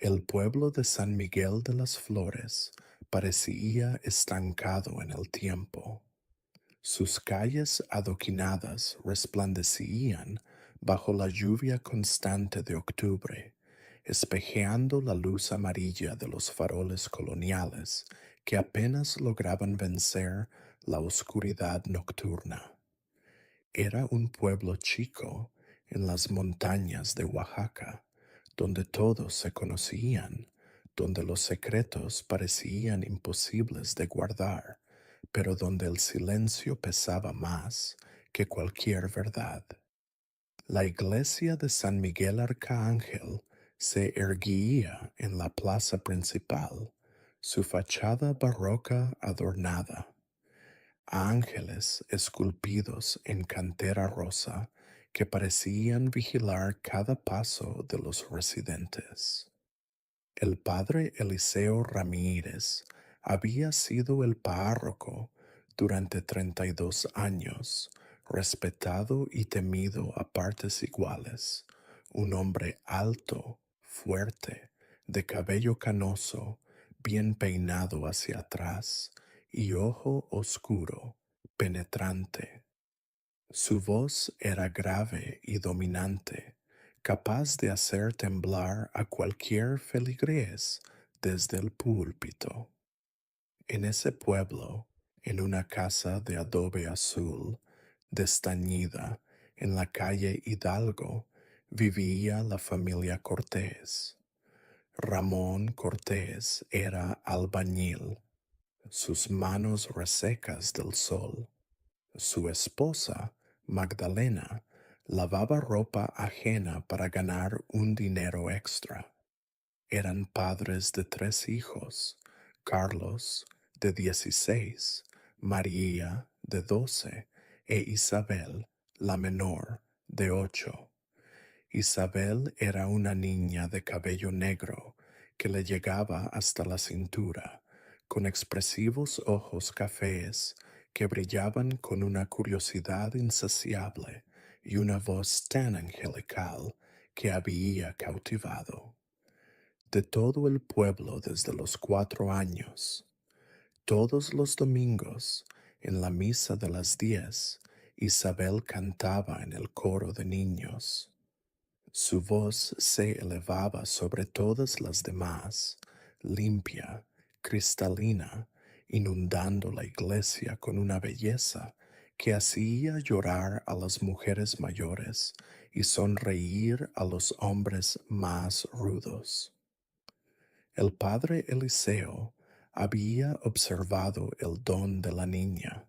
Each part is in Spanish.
El pueblo de San Miguel de las Flores parecía estancado en el tiempo. Sus calles adoquinadas resplandecían bajo la lluvia constante de octubre, espejeando la luz amarilla de los faroles coloniales que apenas lograban vencer la oscuridad nocturna. Era un pueblo chico en las montañas de Oaxaca, donde todos se conocían, donde los secretos parecían imposibles de guardar, pero donde el silencio pesaba más que cualquier verdad. La iglesia de San Miguel Arcángel se erguía en la plaza principal, su fachada barroca adornada ángeles esculpidos en cantera rosa que parecían vigilar cada paso de los residentes. El padre Eliseo Ramírez había sido el párroco durante 32 años, respetado y temido a partes iguales, un hombre alto, fuerte, de cabello canoso, bien peinado hacia atrás, y ojo oscuro, penetrante. Su voz era grave y dominante, capaz de hacer temblar a cualquier feligrés desde el púlpito. En ese pueblo, en una casa de adobe azul, destañida, en la calle Hidalgo, vivía la familia Cortés. Ramón Cortés era albañil, sus manos resecas del sol. Su esposa, Magdalena, lavaba ropa ajena para ganar un dinero extra. Eran padres de 3 hijos, Carlos, de 16, María, de 12, e Isabel, la menor, de 8. Isabel era una niña de cabello negro que le llegaba hasta la cintura, con expresivos ojos cafés que brillaban con una curiosidad insaciable y una voz tan angelical que había cautivado. De todo el pueblo desde los 4 años, todos los domingos, en la misa de las 10, Isabel cantaba en el coro de niños. Su voz se elevaba sobre todas las demás, limpia, cristalina, inundando la iglesia con una belleza que hacía llorar a las mujeres mayores y sonreír a los hombres más rudos. El padre Eliseo había observado el don de la niña.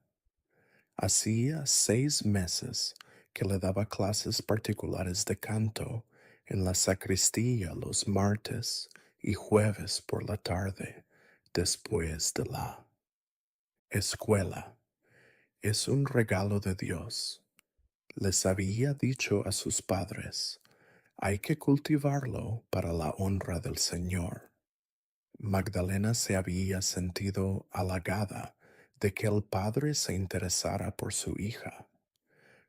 Hacía 6 meses que le daba clases particulares de canto en la sacristía los martes y jueves por la tarde, después de la escuela. Es un regalo de Dios. Les había dicho a sus padres, hay que cultivarlo para la honra del Señor. Magdalena se había sentido halagada de que el padre se interesara por su hija.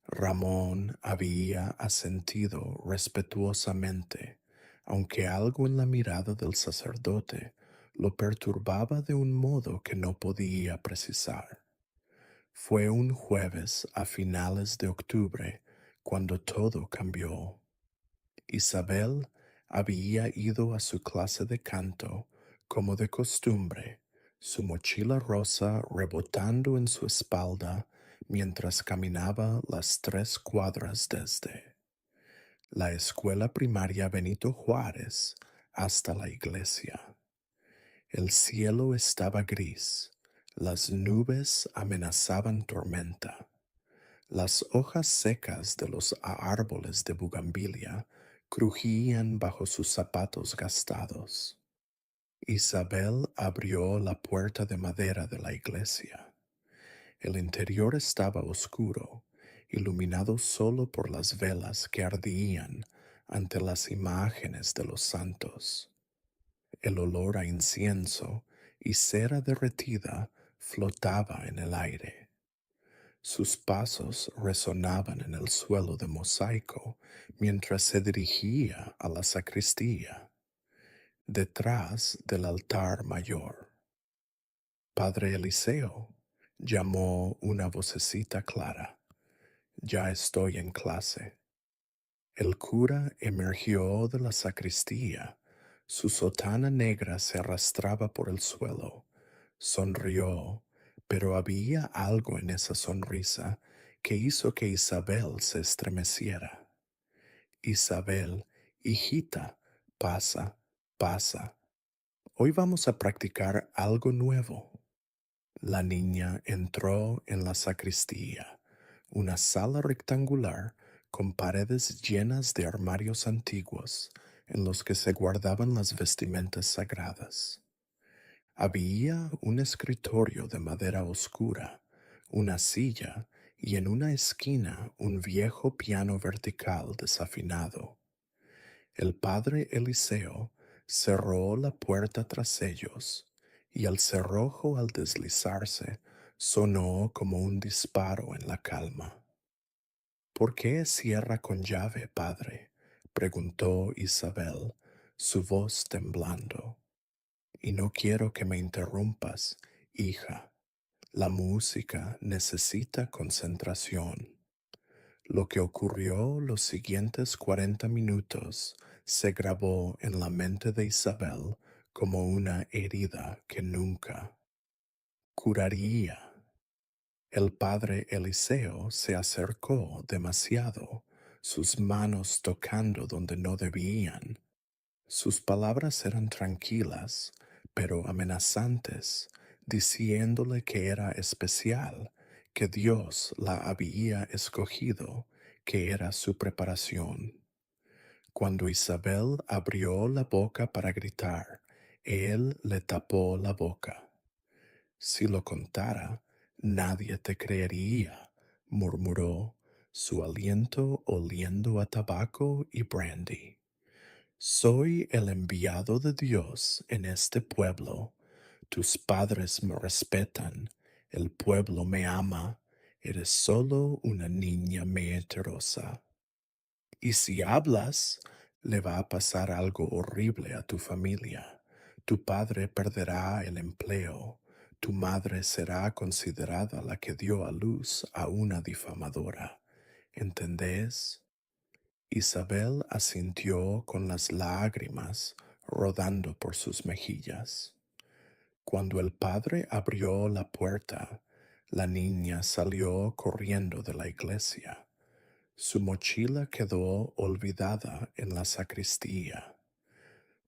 Ramón había asentido respetuosamente, aunque algo en la mirada del sacerdote lo perturbaba de un modo que no podía precisar. Fue un jueves a finales de octubre cuando todo cambió. Isabel había ido a su clase de canto como de costumbre, su mochila rosa rebotando en su espalda mientras caminaba las 3 cuadras desde la escuela primaria Benito Juárez hasta la iglesia. El cielo estaba gris, las nubes amenazaban tormenta. Las hojas secas de los árboles de bugambilia crujían bajo sus zapatos gastados. Isabel abrió la puerta de madera de la iglesia. El interior estaba oscuro, iluminado solo por las velas que ardían ante las imágenes de los santos. El olor a incienso y cera derretida flotaba en el aire. Sus pasos resonaban en el suelo de mosaico mientras se dirigía a la sacristía. detrás del altar mayor. Padre Eliseo, llamó una vocecita clara. Ya estoy en clase. El cura emergió de la sacristía. Su sotana negra se arrastraba por el suelo. Sonrió, pero había algo en esa sonrisa que hizo que Isabel se estremeciera. Isabel, hijita, pasa, pasa. Hoy vamos a practicar algo nuevo. La niña entró en la sacristía, una sala rectangular con paredes llenas de armarios antiguos en los que se guardaban las vestimentas sagradas. Había un escritorio de madera oscura, una silla y en una esquina un viejo piano vertical desafinado. El padre Eliseo cerró la puerta tras ellos, y el cerrojo al deslizarse sonó como un disparo en la calma. ¿Por qué cierra con llave, padre? Preguntó Isabel, su voz temblando. Y no quiero que me interrumpas, hija. La música necesita concentración. Lo que ocurrió los siguientes 40 minutos se grabó en la mente de Isabel como una herida que nunca curaría. El padre Eliseo se acercó demasiado, sus manos tocando donde no debían. Sus palabras eran tranquilas, pero amenazantes, diciéndole que era especial, que Dios la había escogido, que era su preparación. Cuando Isabel abrió la boca para gritar, él le tapó la boca. Si lo contara, nadie te creería, murmuró, su aliento oliendo a tabaco y brandy. Soy el enviado de Dios en este pueblo. Tus padres me respetan, el pueblo me ama, eres solo una niña mentirosa. Y si hablas, le va a pasar algo horrible a tu familia. Tu padre perderá el empleo. Tu madre será considerada la que dio a luz a una difamadora. ¿Entendés? Isabel asintió con las lágrimas rodando por sus mejillas. Cuando el padre abrió la puerta, la niña salió corriendo de la iglesia. Su mochila quedó olvidada en la sacristía.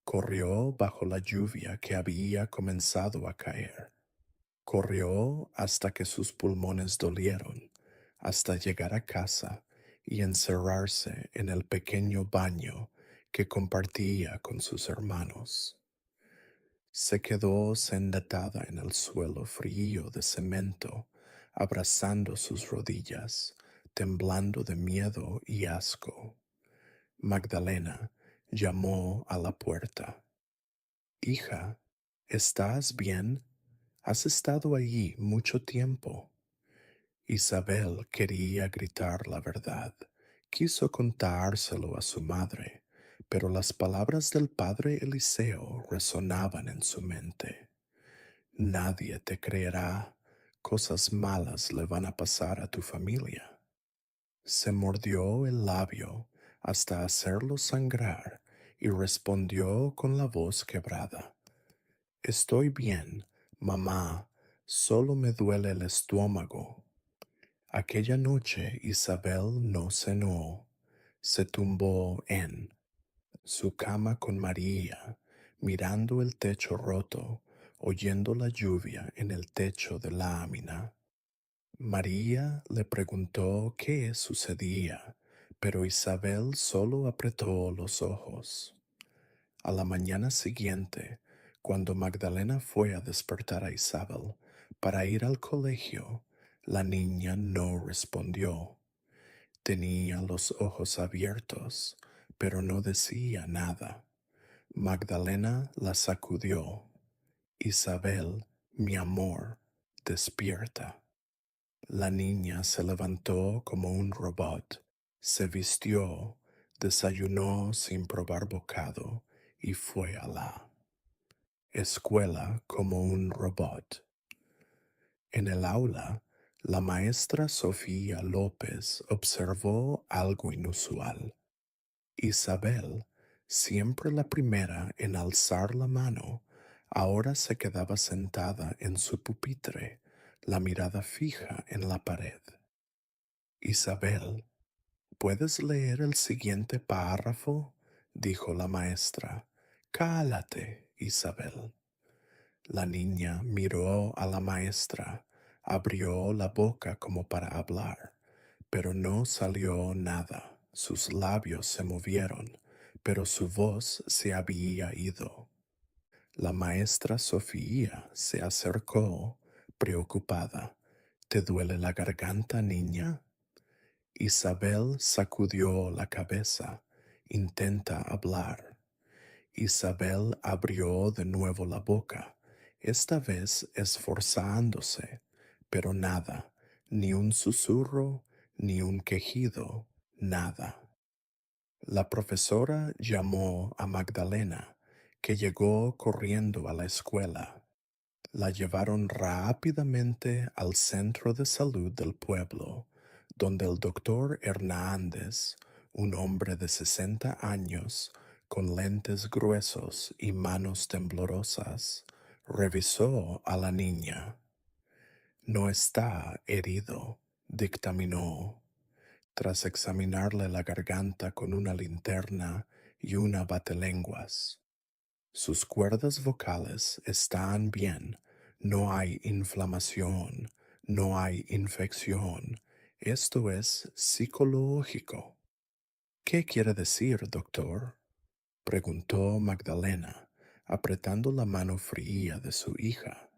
Corrió bajo la lluvia que había comenzado a caer. Corrió hasta que sus pulmones dolieron, hasta llegar a casa y encerrarse en el pequeño baño que compartía con sus hermanos. Se quedó sentada en el suelo frío de cemento, abrazando sus rodillas, temblando de miedo y asco. Magdalena llamó a la puerta. Hija, ¿estás bien? Has estado allí mucho tiempo. Isabel quería gritar la verdad. Quiso contárselo a su madre, pero las palabras del padre Eliseo resonaban en su mente. Nadie te creerá. Cosas malas le van a pasar a tu familia. Se mordió el labio hasta hacerlo sangrar y respondió con la voz quebrada. Estoy bien, mamá, solo me duele el estómago. Aquella noche Isabel no cenó, se tumbó en su cama con María, mirando el techo roto, oyendo la lluvia en el techo de lámina. María le preguntó qué sucedía, pero Isabel solo apretó los ojos. A la mañana siguiente, cuando Magdalena fue a despertar a Isabel para ir al colegio, la niña no respondió. Tenía los ojos abiertos, pero no decía nada. Magdalena la sacudió. Isabel, mi amor, despierta. La niña se levantó como un robot, se vistió, desayunó sin probar bocado y fue a la escuela como un robot. En el aula, la maestra Sofía López observó algo inusual. Isabel, siempre la primera en alzar la mano, ahora se quedaba sentada en su pupitre, la mirada fija en la pared. Isabel, ¿puedes leer el siguiente párrafo? Dijo la maestra. Cálate, Isabel. La niña miró a la maestra, abrió la boca como para hablar, pero no salió nada. Sus labios se movieron, pero su voz se había ido. La maestra Sofía se acercó, preocupada. ¿Te duele la garganta, niña? Isabel sacudió la cabeza. Intenta hablar. Isabel abrió de nuevo la boca, esta vez esforzándose, pero nada, ni un susurro, ni un quejido, nada. La profesora llamó a Magdalena, que llegó corriendo a la escuela. La llevaron rápidamente al centro de salud del pueblo, donde el doctor Hernández, un hombre de 60 años, con lentes gruesos y manos temblorosas, revisó a la niña. No está herido, dictaminó, tras examinarle la garganta con una linterna y una batelenguas. Sus cuerdas vocales están bien, no hay inflamación, no hay infección. Esto es psicológico. ¿Qué quiere decir, doctor? Preguntó Magdalena, apretando la mano fría de su hija.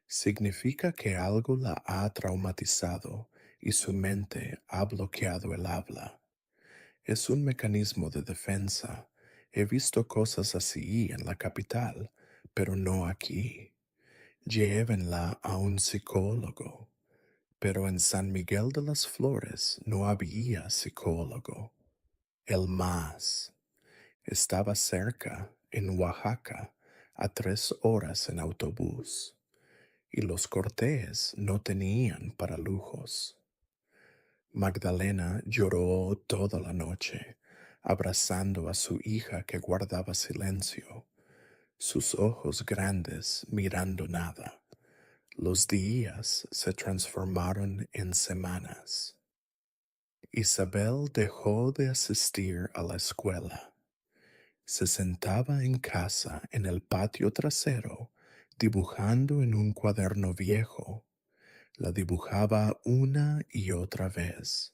Significa que algo la ha traumatizado y su mente ha bloqueado el habla. Es un mecanismo de defensa. He visto cosas así en la capital, pero no aquí. Llévenla a un psicólogo. Pero en San Miguel de las Flores no había psicólogo. El más estaba cerca, en Oaxaca, a 3 horas en autobús, y los Cortés no tenían para lujos. Magdalena lloró toda la noche, abrazando a su hija que guardaba silencio, sus ojos grandes mirando nada. Los días se transformaron en semanas. Isabel dejó de asistir a la escuela. Se sentaba en casa en el patio trasero, dibujando en un cuaderno viejo. La dibujaba una y otra vez.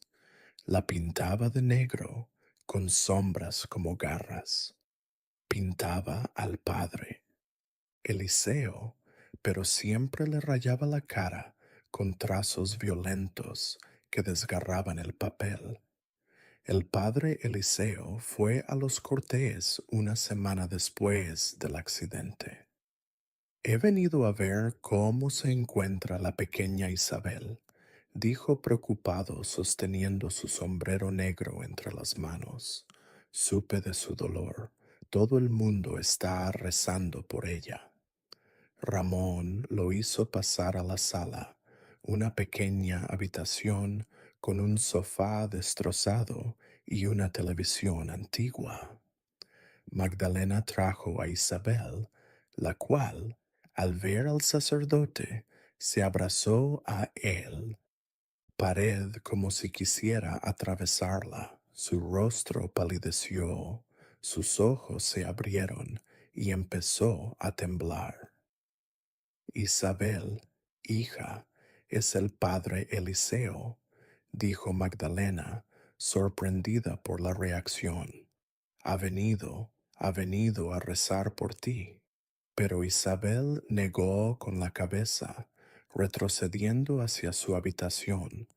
La pintaba de negro, con sombras como garras. Pintaba al padre, Eliseo, pero siempre le rayaba la cara con trazos violentos que desgarraban el papel. El padre Eliseo fue a los Cortés una semana después del accidente. He venido a ver cómo se encuentra la pequeña Isabel, dijo preocupado sosteniendo su sombrero negro entre las manos. Supe de su dolor. Todo el mundo está rezando por ella. Ramón lo hizo pasar a la sala, una pequeña habitación con un sofá destrozado y una televisión antigua. Magdalena trajo a Isabel, la cual, al ver al sacerdote, se abrazó a él, pared como si quisiera atravesarla. Su rostro palideció, sus ojos se abrieron y empezó a temblar. Isabel, hija, es el padre Eliseo, dijo Magdalena, sorprendida por la reacción. Ha venido a rezar por ti. Pero Isabel negó con la cabeza, retrocediendo hacia su habitación.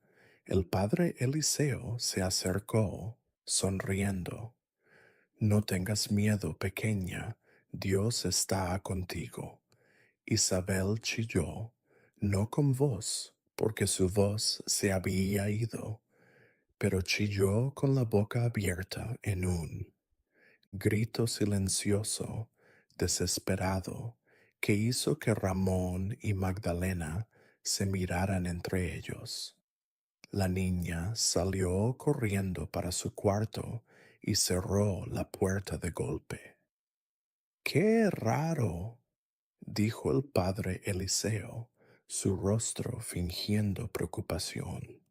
El padre Eliseo se acercó, sonriendo. No tengas miedo, pequeña, Dios está contigo. Isabel chilló, no con voz, porque su voz se había ido, pero chilló con la boca abierta en un grito silencioso, desesperado, que hizo que Ramón y Magdalena se miraran entre ellos. La niña salió corriendo para su cuarto y cerró la puerta de golpe. ¡Qué raro!, dijo el padre Eliseo, su rostro fingiendo preocupación.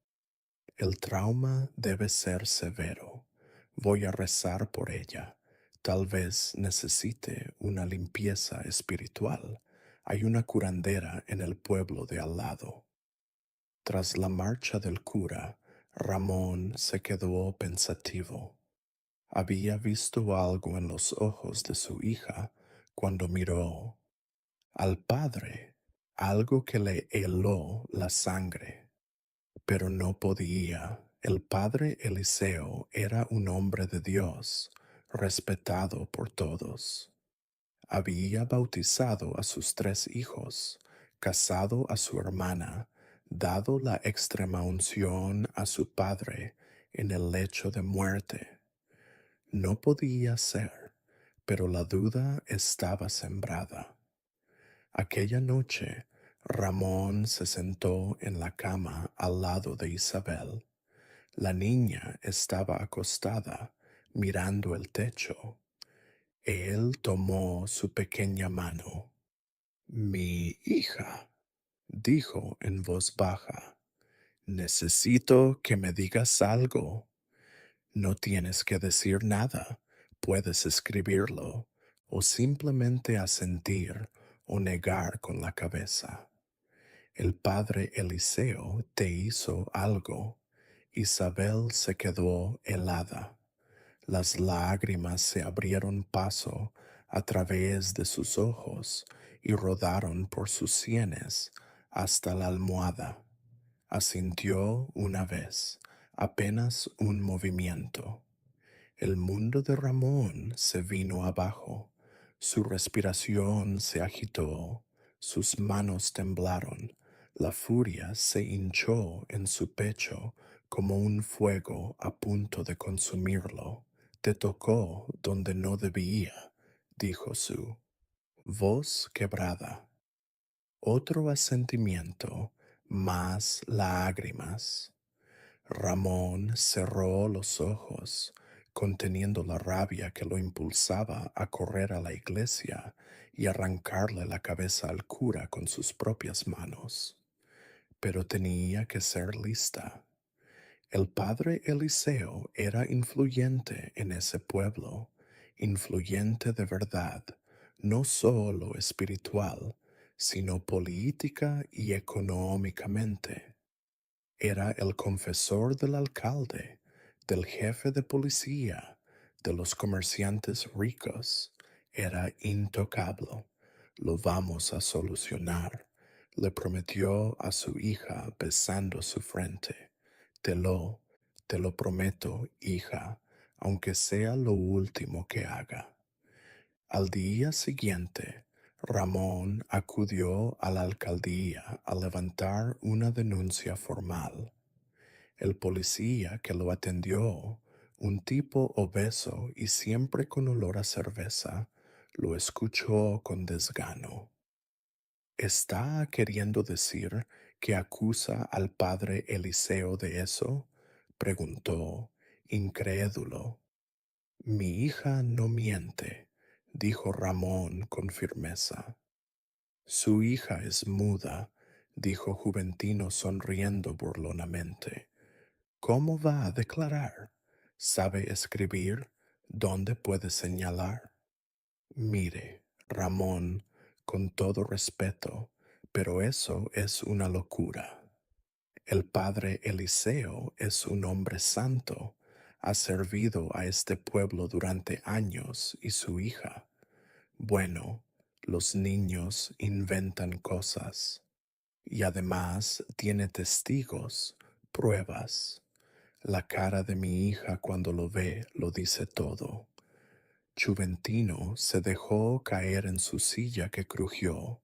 El trauma debe ser severo. Voy a rezar por ella. Tal vez necesite una limpieza espiritual. Hay una curandera en el pueblo de al lado. Tras la marcha del cura, Ramón se quedó pensativo. Había visto algo en los ojos de su hija cuando miró al padre, algo que le heló la sangre. Pero no podía. El padre Eliseo era un hombre de Dios, respetado por todos. Había bautizado a sus 3 hijos, casado a su hermana, dado la extremaunción a su padre en el lecho de muerte. No podía ser, pero la duda estaba sembrada. Aquella noche, Ramón se sentó en la cama al lado de Isabel. La niña estaba acostada, mirando el techo. Él tomó su pequeña mano. Mi hija, dijo en voz baja, necesito que me digas algo. No tienes que decir nada, puedes escribirlo, o simplemente asentir o negar con la cabeza. El padre Eliseo te hizo algo. Isabel se quedó helada. Las lágrimas se abrieron paso a través de sus ojos y rodaron por sus sienes hasta la almohada. Asintió una vez, apenas un movimiento. El mundo de Ramón se vino abajo, su respiración se agitó, sus manos temblaron, la furia se hinchó en su pecho como un fuego a punto de consumirlo. Te tocó donde no debía, dijo su voz quebrada. Otro asentimiento, más lágrimas. Ramón cerró los ojos, conteniendo la rabia que lo impulsaba a correr a la iglesia y arrancarle la cabeza al cura con sus propias manos. Pero tenía que ser lista. El padre Eliseo era influyente en ese pueblo, influyente de verdad, no solo espiritual, sino política y económicamente. Era el confesor del alcalde, del jefe de policía, de los comerciantes ricos. Era intocable. Lo vamos a solucionar, le prometió a su hija besando su frente. Te lo, te lo prometo, hija, aunque sea lo último que haga. Al día siguiente, Ramón acudió a la alcaldía a levantar una denuncia formal. El policía que lo atendió, un tipo obeso y siempre con olor a cerveza, lo escuchó con desgano. ¿Está queriendo decir que acusa al padre Eliseo de eso?, preguntó, incrédulo. Mi hija no miente, dijo Ramón con firmeza. Su hija es muda, dijo Juventino sonriendo burlonamente. ¿Cómo va a declarar? ¿Sabe escribir? ¿Dónde puede señalar? Mire, Ramón, con todo respeto, pero eso es una locura. El padre Eliseo es un hombre santo, ha servido a este pueblo durante años y su hija. Bueno, los niños inventan cosas. Y además tiene testigos, pruebas. La cara de mi hija cuando lo ve lo dice todo. Juventino se dejó caer en su silla que crujió.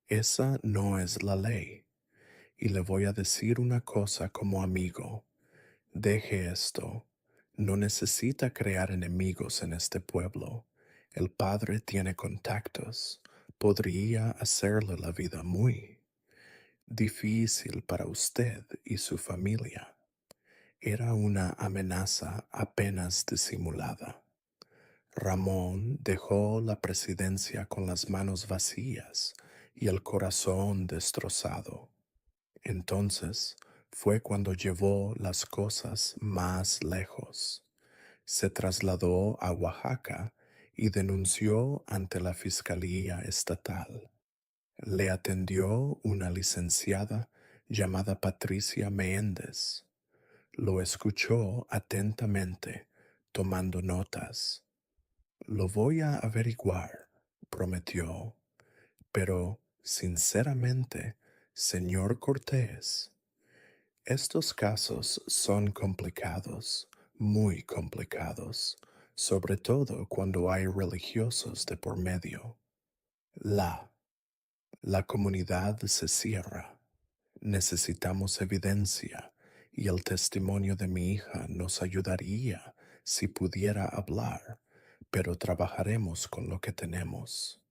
Esa no es la ley. Y le voy a decir una cosa como amigo. Deje esto. No necesita crear enemigos en este pueblo. El padre tiene contactos. podría hacerle la vida muy difícil para usted y su familia. Era una amenaza apenas disimulada. Ramón dejó la presidencia con las manos vacías y el corazón destrozado. Entonces fue cuando llevó las cosas más lejos. Se trasladó a Oaxaca y denunció ante la Fiscalía Estatal. Le atendió una licenciada llamada Patricia Menéndez. Lo escuchó atentamente, tomando notas. Lo voy a averiguar, prometió, pero, sinceramente, señor Cortés, estos casos son complicados, muy complicados, sobre todo cuando hay religiosos de por medio. La, la comunidad se cierra. Necesitamos evidencia y el testimonio de mi hija nos ayudaría si pudiera hablar, pero trabajaremos con lo que tenemos.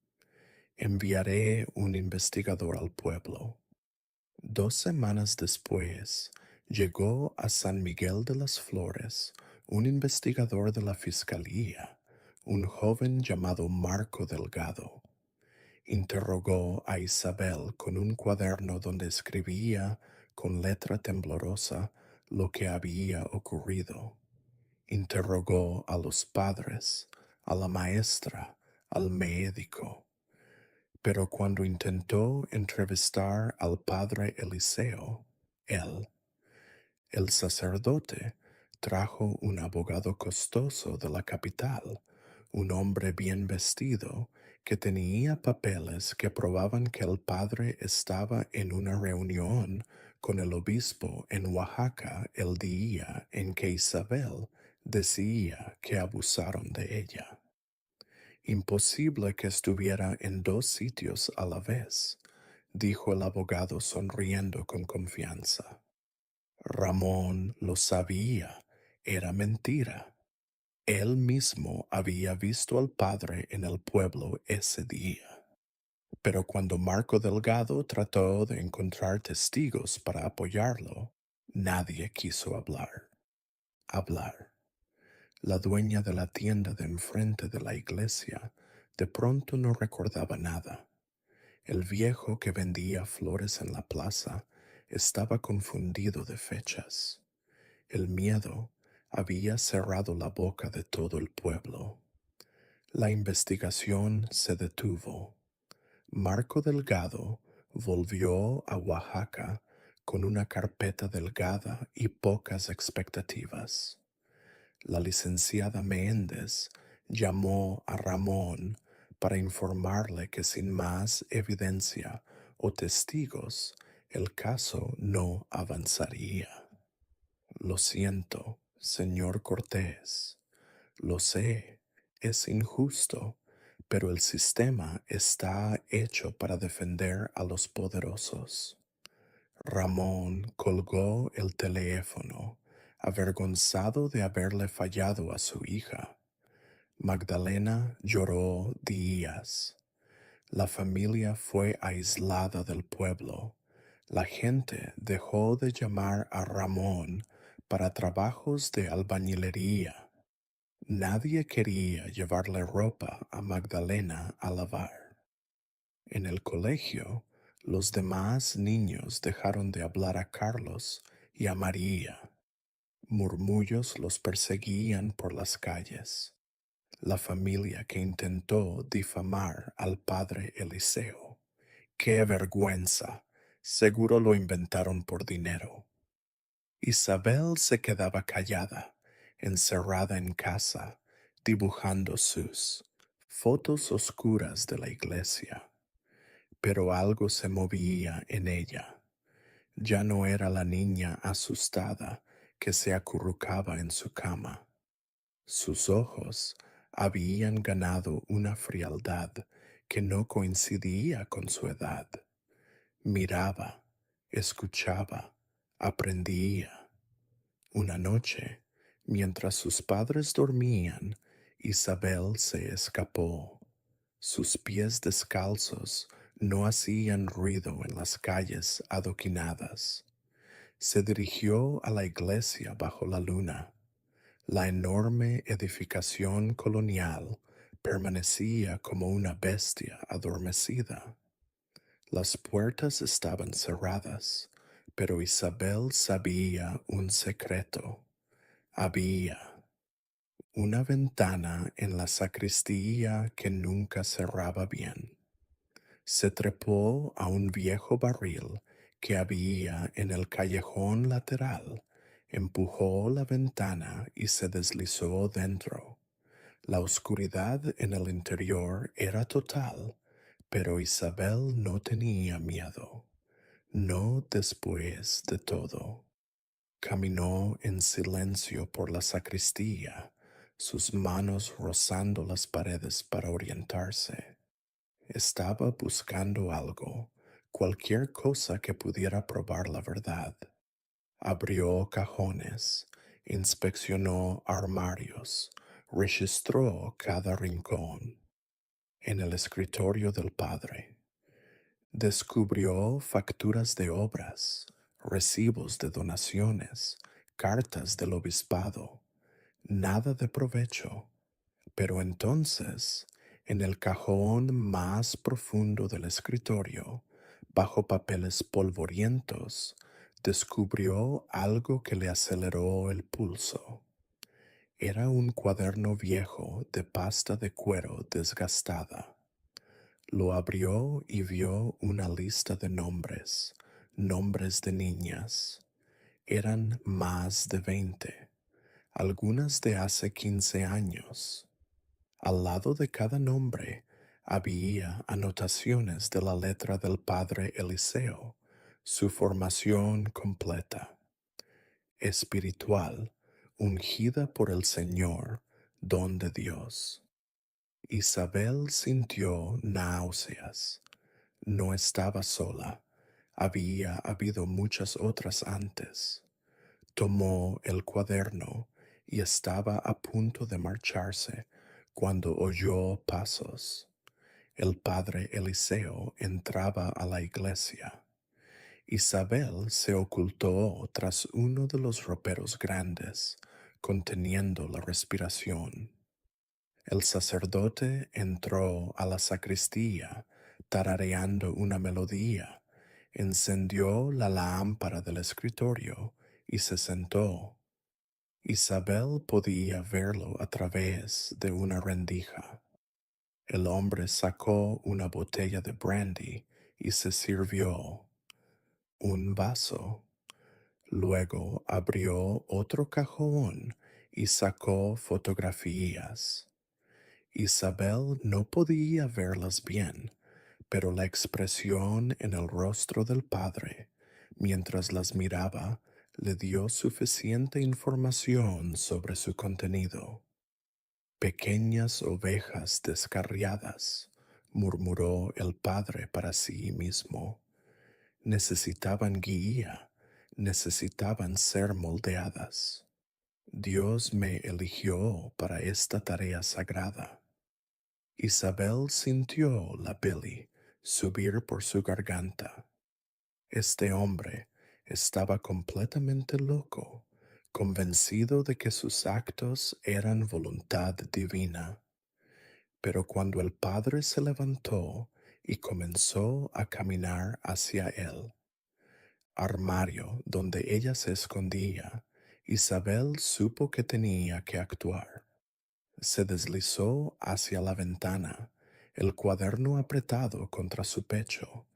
Enviaré un investigador al pueblo. 2 semanas después, llegó a San Miguel de las Flores un investigador de la Fiscalía, un joven llamado Marco Delgado. Interrogó a Isabel con un cuaderno donde escribía con letra temblorosa lo que había ocurrido. Interrogó a los padres, a la maestra, al médico. Pero cuando intentó entrevistar al padre Eliseo, él, el sacerdote, trajo un abogado costoso de la capital, un hombre bien vestido que tenía papeles que probaban que el padre estaba en una reunión con el obispo en Oaxaca el día en que Isabel decía que abusaron de ella. Imposible que estuviera en 2 sitios a la vez, dijo el abogado sonriendo con confianza. Ramón lo sabía, era mentira. Él mismo había visto al padre en el pueblo ese día. Pero cuando Marco Delgado trató de encontrar testigos para apoyarlo, nadie quiso hablar. Hablar. La dueña de la tienda de enfrente de la iglesia de pronto no recordaba nada. El viejo que vendía flores en la plaza estaba confundido de fechas. El miedo había cerrado la boca de todo el pueblo. La investigación se detuvo. Marco Delgado volvió a Oaxaca con una carpeta delgada y pocas expectativas. La licenciada Menéndez llamó a Ramón para informarle que sin más evidencia o testigos el caso no avanzaría. Lo siento, señor Cortés. Lo sé, es injusto, pero el sistema está hecho para defender a los poderosos. Ramón colgó el teléfono, avergonzado de haberle fallado a su hija. Magdalena lloró días. La familia fue aislada del pueblo. La gente dejó de llamar a Ramón para trabajos de albañilería. Nadie quería llevarle ropa a Magdalena a lavar. En el colegio, los demás niños dejaron de hablar a Carlos y a María. Murmullos los perseguían por las calles. La familia que intentó difamar al padre Eliseo. ¡Qué vergüenza! Seguro lo inventaron por dinero. Isabel se quedaba callada, encerrada en casa, dibujando sus fotos oscuras de la iglesia. Pero algo se movía en ella. Ya no era la niña asustada que se acurrucaba en su cama. Sus ojos habían ganado una frialdad que no coincidía con su edad. Miraba, escuchaba, aprendía. Una noche, mientras sus padres dormían, Isabel se escapó. Sus pies descalzos no hacían ruido en las calles adoquinadas. Se dirigió a la iglesia bajo la luna. La enorme edificación colonial permanecía como una bestia adormecida. Las puertas estaban cerradas, pero Isabel sabía un secreto. Había una ventana en la sacristía que nunca cerraba bien. Se trepó a un viejo barril que había en el callejón lateral, empujó la ventana y se deslizó dentro. La oscuridad en el interior era total, pero Isabel no tenía miedo. No después de todo. Caminó en silencio por la sacristía, sus manos rozando las paredes para orientarse. Estaba buscando algo, cualquier cosa que pudiera probar la verdad. Abrió cajones, inspeccionó armarios, registró cada rincón. En el escritorio del padre, descubrió facturas de obras, recibos de donaciones, cartas del obispado. Nada de provecho. Pero entonces, en el cajón más profundo del escritorio, bajo papeles polvorientos, descubrió algo que le aceleró el pulso. Era un cuaderno viejo de pasta de cuero desgastada. Lo abrió y vio una lista de nombres, nombres de niñas. Eran más de 20, algunas de hace 15 años. Al lado de cada nombre había anotaciones de la letra del padre Eliseo, su formación completa, espiritual, ungida por el Señor, don de Dios. Isabel sintió náuseas. No estaba sola. Había habido muchas otras antes. Tomó el cuaderno y estaba a punto de marcharse cuando oyó pasos. El padre Eliseo entraba a la iglesia. Isabel se ocultó tras uno de los roperos grandes, conteniendo la respiración. El sacerdote entró a la sacristía, tarareando una melodía, encendió la lámpara del escritorio y se sentó. Isabel podía verlo a través de una rendija. El hombre sacó una botella de brandy y se sirvió un vaso. Luego abrió otro cajón y sacó fotografías. Isabel no podía verlas bien, pero la expresión en el rostro del padre, mientras las miraba, le dio suficiente información sobre su contenido. Pequeñas ovejas descarriadas, murmuró el padre para sí mismo. Necesitaban guía, necesitaban ser moldeadas. Dios me eligió para esta tarea sagrada. Isabel sintió la bili subir por su garganta. Este hombre estaba completamente loco, convencido de que sus actos eran voluntad divina. Pero cuando el padre se levantó y comenzó a caminar hacia él, armario donde ella se escondía, Isabel supo que tenía que actuar. Se deslizó hacia la ventana, el cuaderno apretado contra su pecho.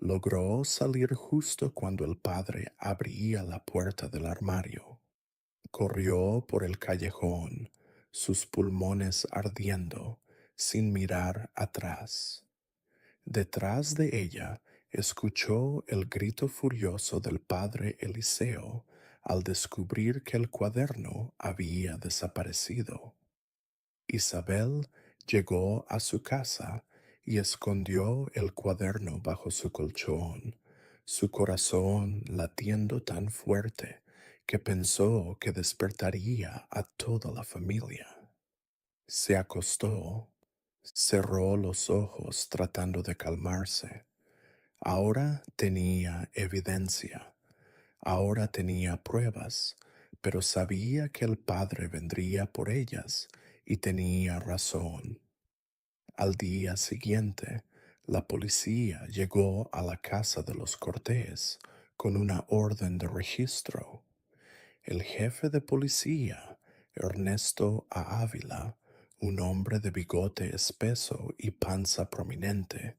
Logró salir justo cuando el padre abría la puerta del armario. Corrió por el callejón, sus pulmones ardiendo, sin mirar atrás. Detrás de ella escuchó el grito furioso del padre Eliseo al descubrir que el cuaderno había desaparecido. Isabel llegó a su casa y escondió el cuaderno bajo su colchón, su corazón latiendo tan fuerte que pensó que despertaría a toda la familia. Se acostó, Cerró los ojos tratando de calmarse. Ahora tenía evidencia, ahora tenía pruebas, pero sabía que el padre vendría por ellas y tenía razón. Al día siguiente, la policía llegó a la casa de los Cortés con una orden de registro. El jefe de policía, Ernesto A. Ávila, un hombre de bigote espeso y panza prominente,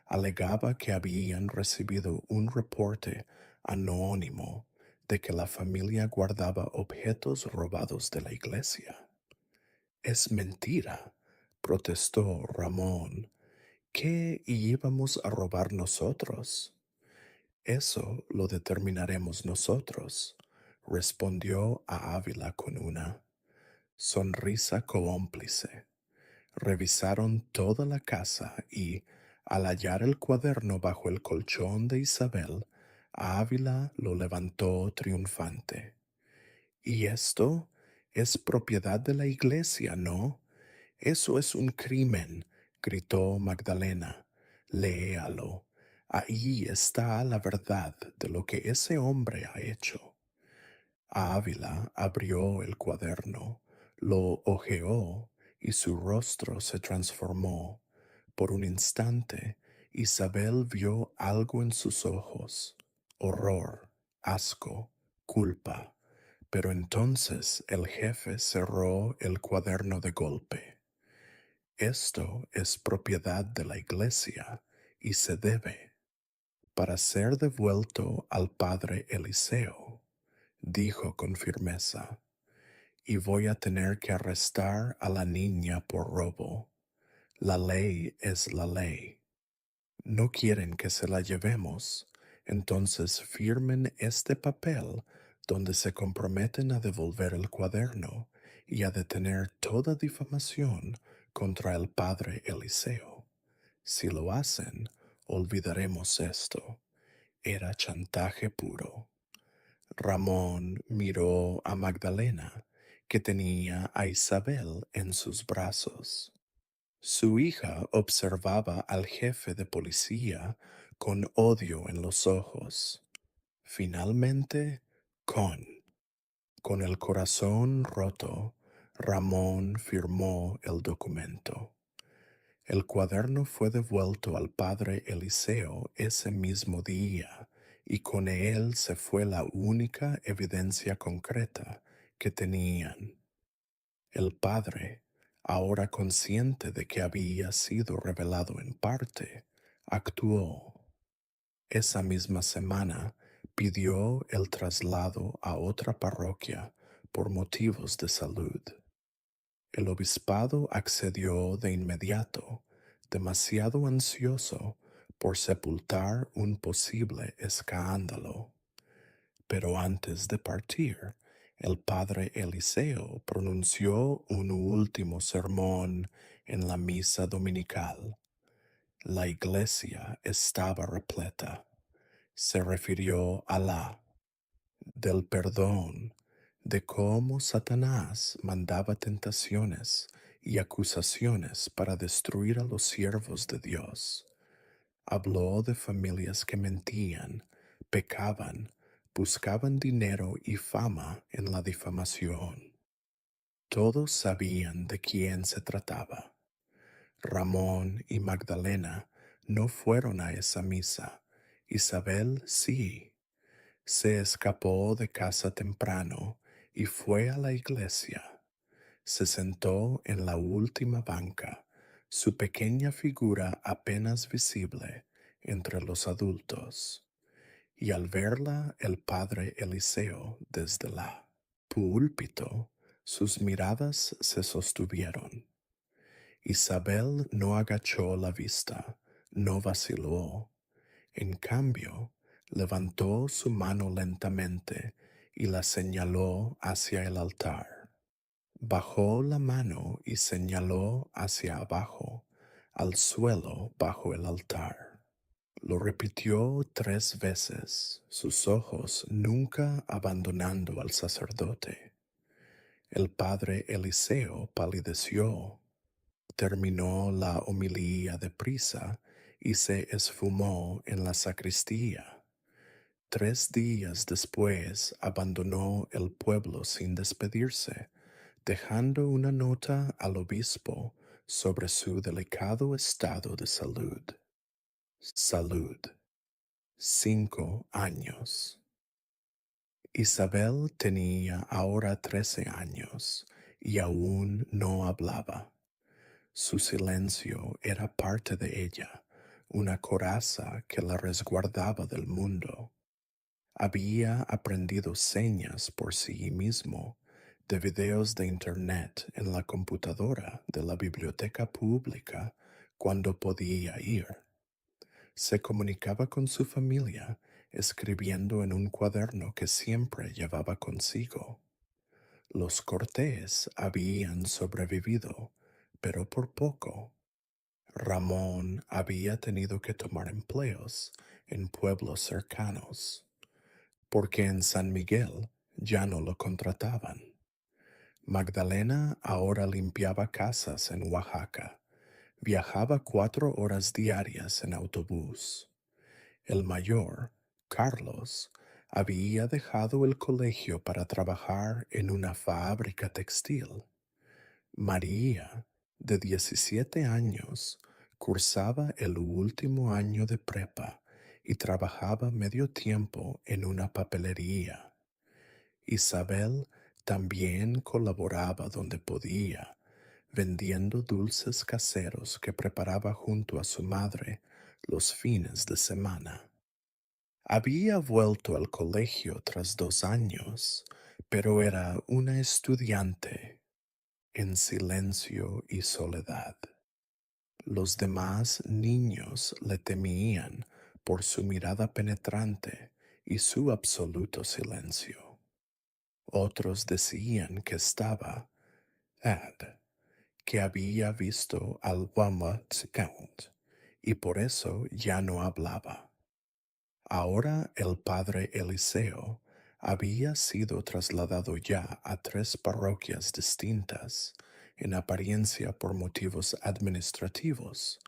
alegaba que habían recibido un reporte anónimo de que la familia guardaba objetos robados de la iglesia. Es mentira, protestó Ramón. ¿Qué íbamos a robar nosotros? Eso lo determinaremos nosotros, respondió a Ávila con una sonrisa cómplice. Revisaron toda la casa y, al hallar el cuaderno bajo el colchón de Isabel, Ávila lo levantó triunfante. ¿Y esto es propiedad de la iglesia, no? Eso es un crimen, gritó Magdalena. Léalo. Ahí está la verdad de lo que ese hombre ha hecho. Ávila abrió el cuaderno, lo hojeó y su rostro se transformó. Por un instante, Isabel vio algo en sus ojos, horror, asco, culpa. Pero entonces el jefe cerró el cuaderno de golpe. Esto es propiedad de la iglesia y se debe para ser devuelto al padre Eliseo, dijo con firmeza, y voy a tener que arrestar a la niña por robo. La ley es la ley. No quieren que se la llevemos, entonces firmen este papel donde se comprometen a devolver el cuaderno y a detener toda difamación contra el padre Eliseo. Si lo hacen, olvidaremos esto. Era chantaje puro. Ramón miró a Magdalena, que tenía a Isabel en sus brazos. Su hija observaba al jefe de policía con odio en los ojos. Finalmente, con el corazón roto, Ramón firmó el documento. El cuaderno fue devuelto al padre Eliseo ese mismo día, y con él se fue la única evidencia concreta que tenían. El padre, ahora consciente de que había sido revelado en parte, actuó. Esa misma semana pidió el traslado a otra parroquia por motivos de salud. El obispado accedió de inmediato, demasiado ansioso por sepultar un posible escándalo. Pero antes de partir, el padre Eliseo pronunció un último sermón en la misa dominical. La iglesia estaba repleta. Se refirió a del perdón, de cómo Satanás mandaba tentaciones y acusaciones para destruir a los siervos de Dios. Habló de familias que mentían, pecaban, buscaban dinero y fama en la difamación. Todos sabían de quién se trataba. Ramón y Magdalena no fueron a esa misa. Isabel sí. Se escapó de casa temprano y fue a la iglesia. Se sentó en la última banca, su pequeña figura apenas visible entre los adultos, y al verla el padre Eliseo desde la púlpito, sus miradas se sostuvieron. Isabel no agachó la vista, no vaciló. En cambio, levantó su mano lentamente y la señaló hacia el altar. Bajó la mano y señaló hacia abajo, al suelo bajo el altar. Lo repitió 3 veces, sus ojos nunca abandonando al sacerdote. El padre Eliseo palideció. terminó la homilía deprisa y se esfumó en la sacristía. 3 días después abandonó el pueblo sin despedirse, dejando una nota al obispo sobre su delicado estado de salud. Salud. 5 años. Isabel tenía ahora 13 años y aún no hablaba. Su silencio era parte de ella, una coraza que la resguardaba del mundo. Había aprendido señas por sí mismo de videos de Internet en la computadora de la biblioteca pública cuando podía ir. Se comunicaba con su familia escribiendo en un cuaderno que siempre llevaba consigo. Los Cortés habían sobrevivido, pero por poco. Ramón había tenido que tomar empleos en pueblos cercanos, porque en San Miguel ya no lo contrataban. Magdalena ahora limpiaba casas en Oaxaca. Viajaba 4 horas diarias en autobús. El mayor, Carlos, había dejado el colegio para trabajar en una fábrica textil. María, de 17 años, cursaba el último año de prepa y trabajaba medio tiempo en una papelería. Isabel también colaboraba donde podía, vendiendo dulces caseros que preparaba junto a su madre los fines de semana. Había vuelto al colegio tras 2 años, pero era una estudiante en silencio y soledad. Los demás niños le temían por su mirada penetrante y su absoluto silencio. Otros decían que estaba que había visto al Wamwatskount y por eso ya no hablaba. Ahora el padre Eliseo había sido trasladado ya a 3 parroquias distintas, en apariencia por motivos administrativos,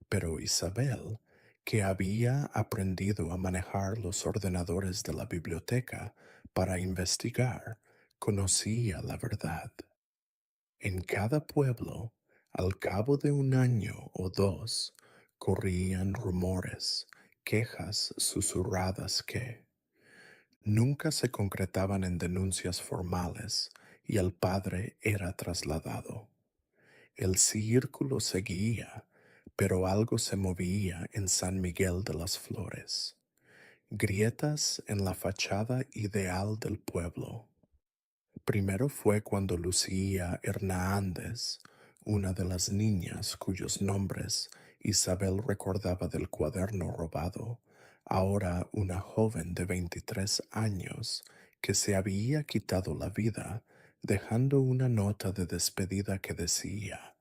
pero Isabel, que había aprendido a manejar los ordenadores de la biblioteca para investigar, conocía la verdad. En cada pueblo, al cabo de 1 año o 2, corrían rumores, quejas susurradas que nunca se concretaban en denuncias formales y el padre era trasladado. El círculo seguía, pero algo se movía en San Miguel de las Flores. Grietas en la fachada ideal del pueblo. Primero fue cuando Lucía Hernández, una de las niñas cuyos nombres Isabel recordaba del cuaderno robado, ahora una joven de 23 años que se había quitado la vida, dejando una nota de despedida que decía: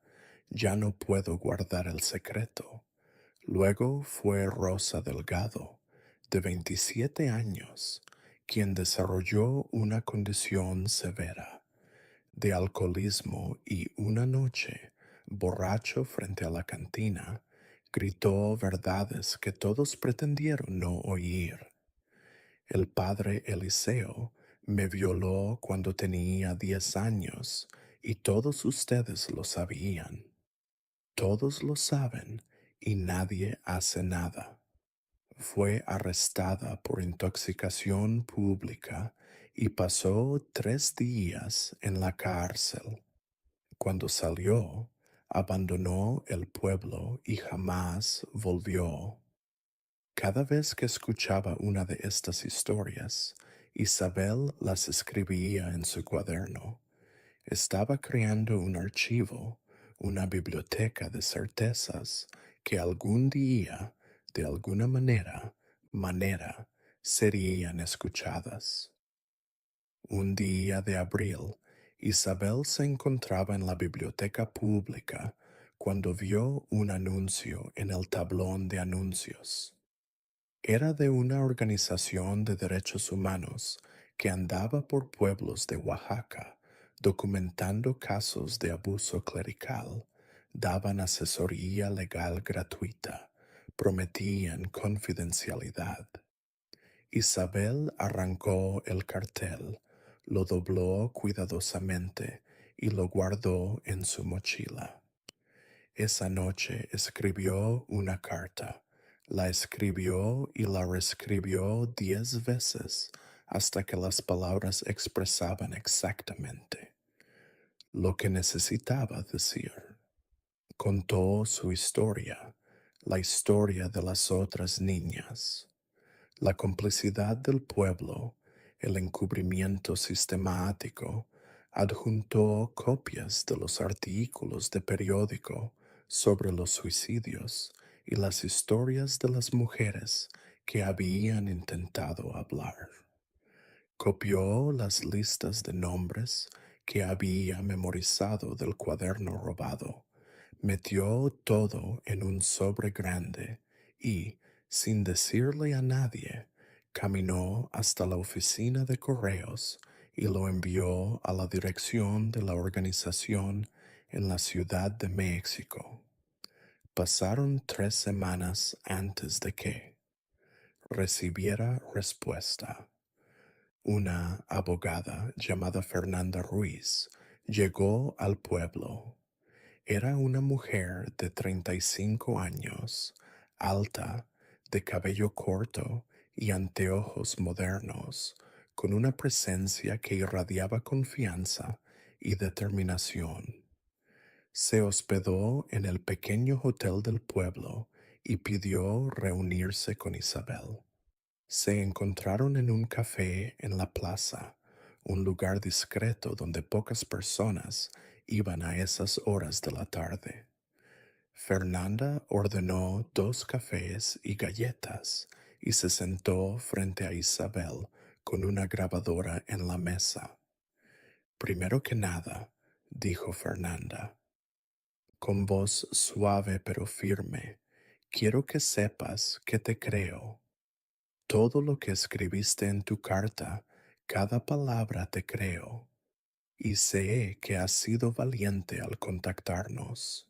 «Ya no puedo guardar el secreto». Luego fue Rosa Delgado, de 27 años, quien desarrolló una condición severa de alcoholismo y una noche, borracho frente a la cantina, gritó verdades que todos pretendieron no oír. El padre Eliseo me violó cuando tenía 10 años y todos ustedes lo sabían. Todos lo saben y nadie hace nada. Fue arrestada por intoxicación pública y pasó 3 días en la cárcel. Cuando salió, abandonó el pueblo y jamás volvió. Cada vez que escuchaba una de estas historias, Isabel las escribía en su cuaderno. Estaba creando un archivo, una biblioteca de certezas que algún día, de alguna manera, serían escuchadas. Un día de abril, Isabel se encontraba en la biblioteca pública cuando vio un anuncio en el tablón de anuncios. Era de una organización de derechos humanos que andaba por pueblos de Oaxaca documentando casos de abuso clerical, daban asesoría legal gratuita, prometían confidencialidad. Isabel arrancó el cartel, lo dobló cuidadosamente y lo guardó en su mochila. Esa noche escribió una carta. La escribió y la reescribió 10 veces hasta que las palabras expresaban exactamente lo que necesitaba decir. Contó su historia, la historia de las otras niñas, la complicidad del pueblo, el encubrimiento sistemático. Adjuntó copias de los artículos de periódico sobre los suicidios y las historias de las mujeres que habían intentado hablar. Copió las listas de nombres que había memorizado del cuaderno robado, metió todo en un sobre grande y, sin decirle a nadie, caminó hasta la oficina de correos y lo envió a la dirección de la organización en la Ciudad de México. Pasaron 3 semanas antes de que recibiera respuesta. Una abogada llamada Fernanda Ruiz llegó al pueblo. Era una mujer de 35 años, alta, de cabello corto y anteojos modernos, con una presencia que irradiaba confianza y determinación. Se hospedó en el pequeño hotel del pueblo y pidió reunirse con Isabel. Se encontraron en un café en la plaza, un lugar discreto donde pocas personas iban a esas horas de la tarde. Fernanda ordenó 2 cafés y galletas y se sentó frente a Isabel con una grabadora en la mesa. Primero que nada, dijo Fernanda, con voz suave pero firme, quiero que sepas que te creo. Todo lo que escribiste en tu carta, cada palabra te creo, y sé que has sido valiente al contactarnos.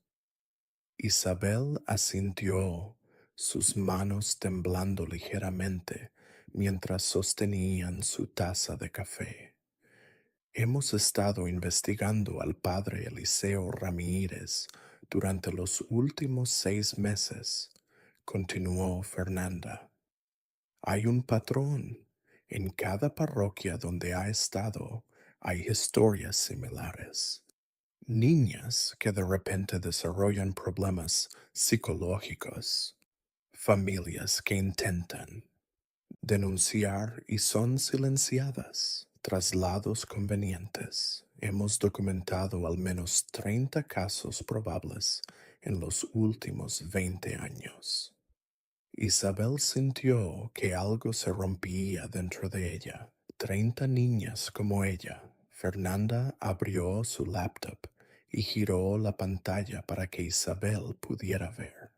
Isabel asintió, sus manos temblando ligeramente mientras sostenían su taza de café. Hemos estado investigando al padre Eliseo Ramírez durante los últimos 6 meses, continuó Fernanda. Hay un patrón. En cada parroquia donde ha estado hay historias similares. Niñas que de repente desarrollan problemas psicológicos. Familias que intentan denunciar y son silenciadas. Traslados convenientes. Hemos documentado al menos 30 casos probables en los últimos 20 años. Isabel sintió que algo se rompía dentro de ella. 30 niñas como ella. Fernanda abrió su laptop y giró la pantalla para que Isabel pudiera ver.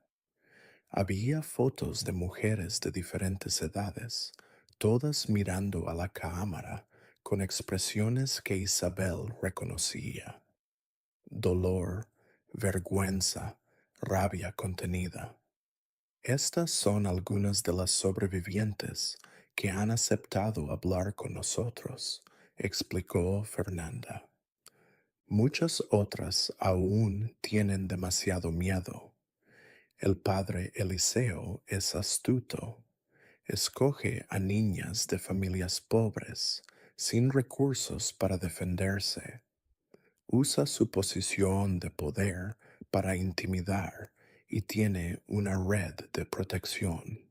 Había fotos de mujeres de diferentes edades, todas mirando a la cámara con expresiones que Isabel reconocía. Dolor, vergüenza, rabia contenida. Estas son algunas de las sobrevivientes que han aceptado hablar con nosotros, explicó Fernanda. Muchas otras aún tienen demasiado miedo. El padre Eliseo es astuto. Escoge a niñas de familias pobres, sin recursos para defenderse. Usa su posición de poder para intimidar y tiene una red de protección.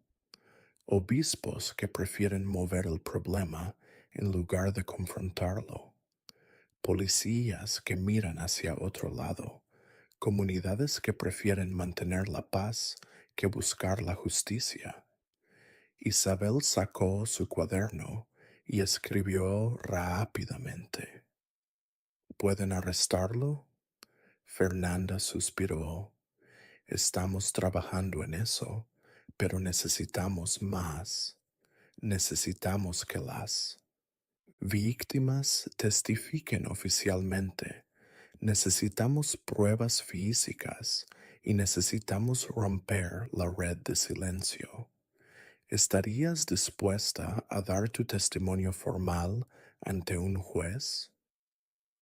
Obispos que prefieren mover el problema en lugar de confrontarlo. Policías que miran hacia otro lado. Comunidades que prefieren mantener la paz que buscar la justicia. Isabel sacó su cuaderno y escribió rápidamente. ¿Pueden arrestarlo? Fernanda suspiró. Estamos trabajando en eso, pero necesitamos más. Necesitamos que las víctimas testifiquen oficialmente. Necesitamos pruebas físicas y necesitamos romper la red de silencio. ¿Estarías dispuesta a dar tu testimonio formal ante un juez?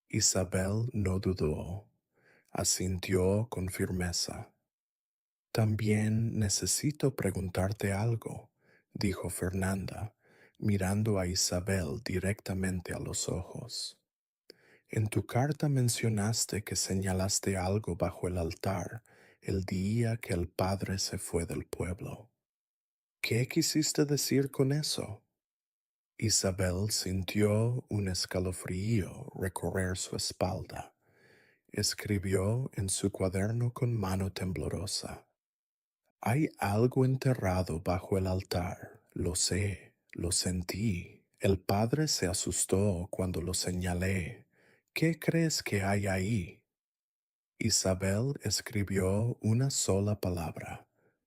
Isabel no dudó, asintió con firmeza. También necesito preguntarte algo, dijo Fernanda, mirando a Isabel directamente a los ojos. En tu carta mencionaste que señalaste algo bajo el altar el día que el padre se fue del pueblo. ¿Qué quisiste decir con eso? Isabel sintió un escalofrío recorrer su espalda. Escribió en su cuaderno con mano temblorosa. Hay algo enterrado bajo el altar, lo sé, lo sentí. El padre se asustó cuando lo señalé. ¿Qué crees que hay ahí? Isabel escribió una sola palabra,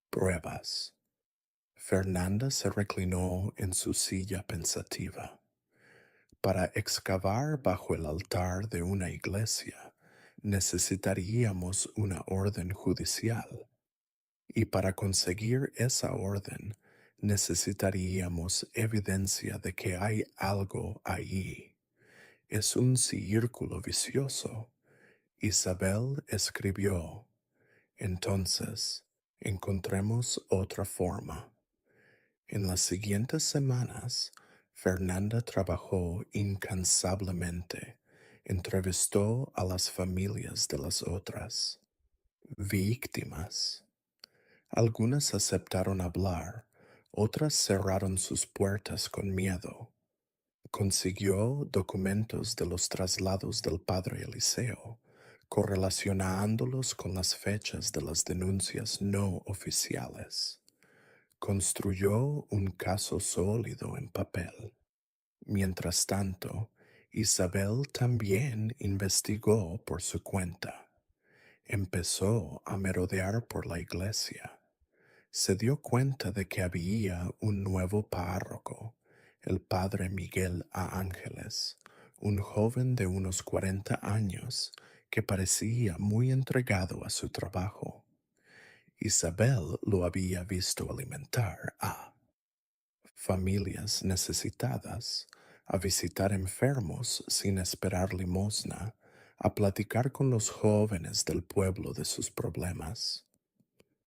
pruebas. Fernanda se reclinó en su silla pensativa. Para excavar bajo el altar de una iglesia, necesitaríamos una orden judicial. Y para conseguir esa orden, necesitaríamos evidencia de que hay algo ahí. Es un círculo vicioso. Isabel escribió, entonces, encontremos otra forma. En las siguientes semanas, Fernanda trabajó incansablemente. Entrevistó a las familias de las otras víctimas. Algunas aceptaron hablar, otras cerraron sus puertas con miedo. Consiguió documentos de los traslados del padre Eliseo, correlacionándolos con las fechas de las denuncias no oficiales. Construyó un caso sólido en papel. Mientras tanto, Isabel también investigó por su cuenta. Empezó a merodear por la iglesia. Se dio cuenta de que había un nuevo párroco, el padre Miguel A. Ángeles, un joven de unos 40 años que parecía muy entregado a su trabajo. Isabel lo había visto alimentar a familias necesitadas, a visitar enfermos sin esperar limosna, a platicar con los jóvenes del pueblo de sus problemas.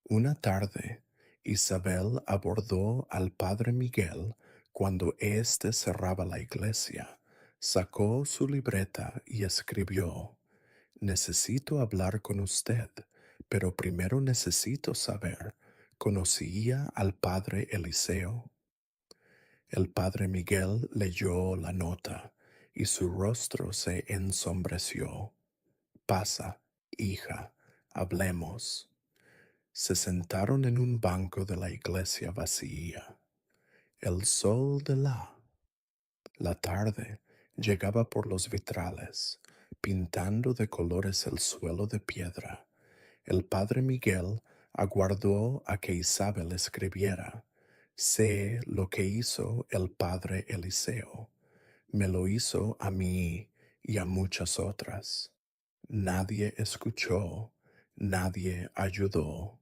Una tarde, Isabel abordó al padre Miguel cuando éste cerraba la iglesia, sacó su libreta y escribió, necesito hablar con usted, pero primero necesito saber, ¿conocía al padre Eliseo? El padre Miguel leyó la nota y su rostro se ensombreció. Pasa, hija, hablemos. Se sentaron en un banco de la iglesia vacía. El sol de la tarde llegaba por los vitrales, pintando de colores el suelo de piedra. El padre Miguel aguardó a que Isabel escribiera. Sé lo que hizo el padre Eliseo. Me lo hizo a mí y a muchas otras. Nadie escuchó, nadie ayudó.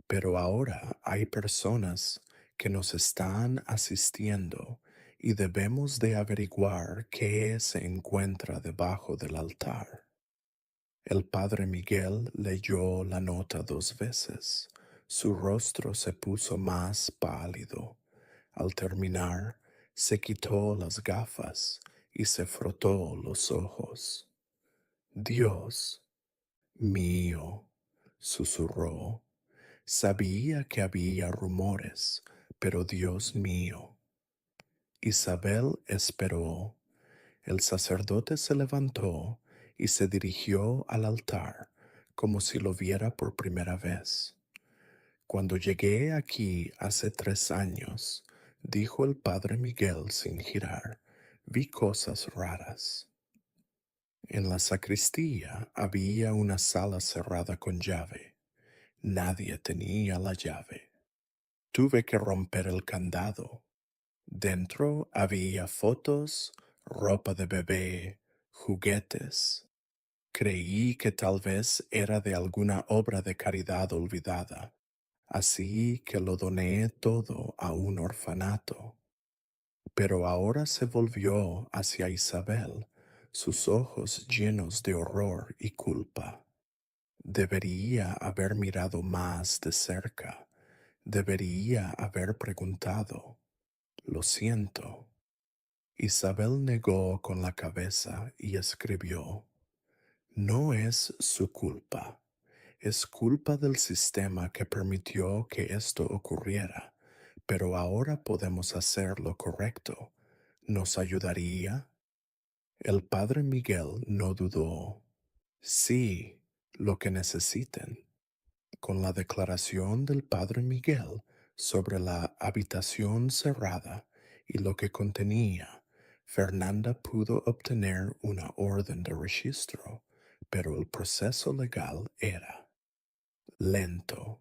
Pero ahora hay personas que nos están asistiendo y debemos de averiguar qué se encuentra debajo del altar. El padre Miguel leyó la nota 2 veces. Su rostro se puso más pálido. Al terminar, se quitó las gafas y se frotó los ojos. Dios mío, susurró. Sabía que había rumores, pero Dios mío. Isabel esperó. El sacerdote se levantó y se dirigió al altar como si lo viera por primera vez. Cuando llegué aquí hace 3 años, dijo el padre Miguel sin girar, vi cosas raras. En la sacristía había una sala cerrada con llave. Nadie tenía la llave. Tuve que romper el candado. Dentro había fotos, ropa de bebé, juguetes. Creí que tal vez era de alguna obra de caridad olvidada, así que lo doné todo a un orfanato. Pero ahora se volvió hacia Isabel, sus ojos llenos de horror y culpa. Debería haber mirado más de cerca. Debería haber preguntado. Lo siento. Isabel negó con la cabeza y escribió: No es su culpa. Es culpa del sistema que permitió que esto ocurriera, pero ahora podemos hacer lo correcto. ¿Nos ayudaría? El padre Miguel no dudó. Sí, lo que necesiten. Con la declaración del padre Miguel sobre la habitación cerrada y lo que contenía, Fernanda pudo obtener una orden de registro, pero el proceso legal era lento.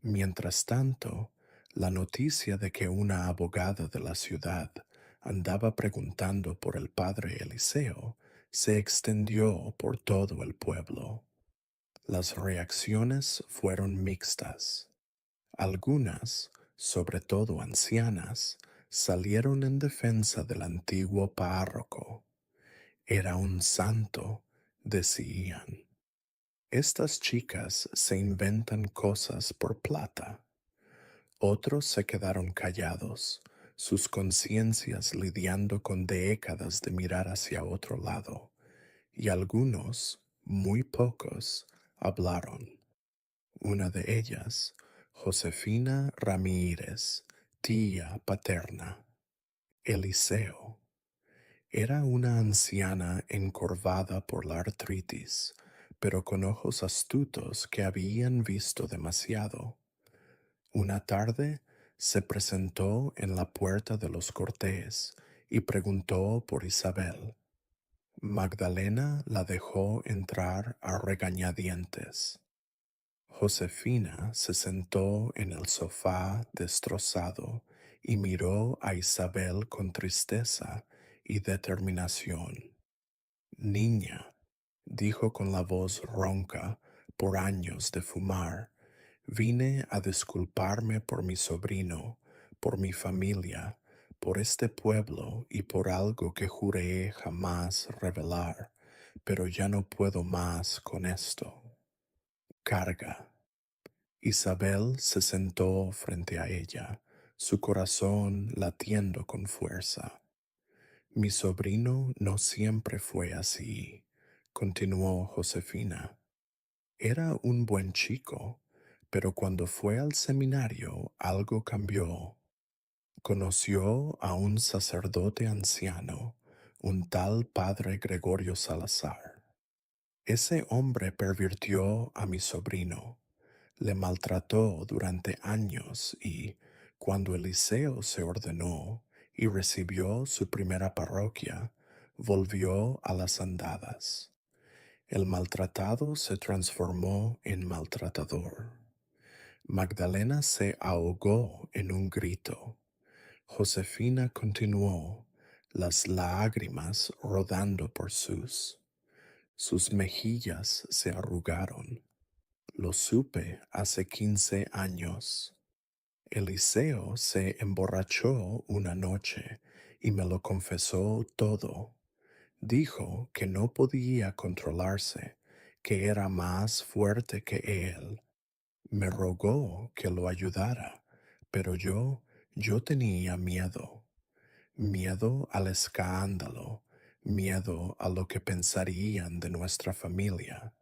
Mientras tanto, la noticia de que una abogada de la ciudad andaba preguntando por el padre Eliseo se extendió por todo el pueblo. Las reacciones fueron mixtas. Algunas, sobre todo ancianas, salieron en defensa del antiguo párroco. Era un santo, decían. Estas chicas se inventan cosas por plata. Otros se quedaron callados, sus conciencias lidiando con décadas de mirar hacia otro lado, y algunos, muy pocos, hablaron. Una de ellas, Josefina Ramírez, tía paterna. Eliseo. Era una anciana encorvada por la artritis, pero con ojos astutos que habían visto demasiado. Una tarde se presentó en la puerta de los Cortés y preguntó por Isabel. Magdalena la dejó entrar a regañadientes. Josefina se sentó en el sofá destrozado y miró a Isabel con tristeza y determinación. Niña, dijo con la voz ronca por años de fumar, vine a disculparme por mi sobrino, por mi familia, por este pueblo y por algo que juré jamás revelar, pero ya no puedo más con esto. Carga. Isabel se sentó frente a ella, su corazón latiendo con fuerza. Mi sobrino no siempre fue así, continuó Josefina. Era un buen chico, pero cuando fue al seminario algo cambió. Conoció a un sacerdote anciano, un tal padre Gregorio Salazar. Ese hombre pervirtió a mi sobrino, le maltrató durante años y, cuando Eliseo se ordenó y recibió su primera parroquia, volvió a las andadas. El maltratado se transformó en maltratador. Magdalena se ahogó en un grito. Josefina continuó, las lágrimas rodando por sus mejillas se arrugaron. Lo supe hace 15 años. Eliseo se emborrachó una noche y me lo confesó todo. Dijo que no podía controlarse, que era más fuerte que él. Me rogó que lo ayudara, pero yo tenía miedo. Miedo al escándalo, miedo a lo que pensarían de nuestra familia.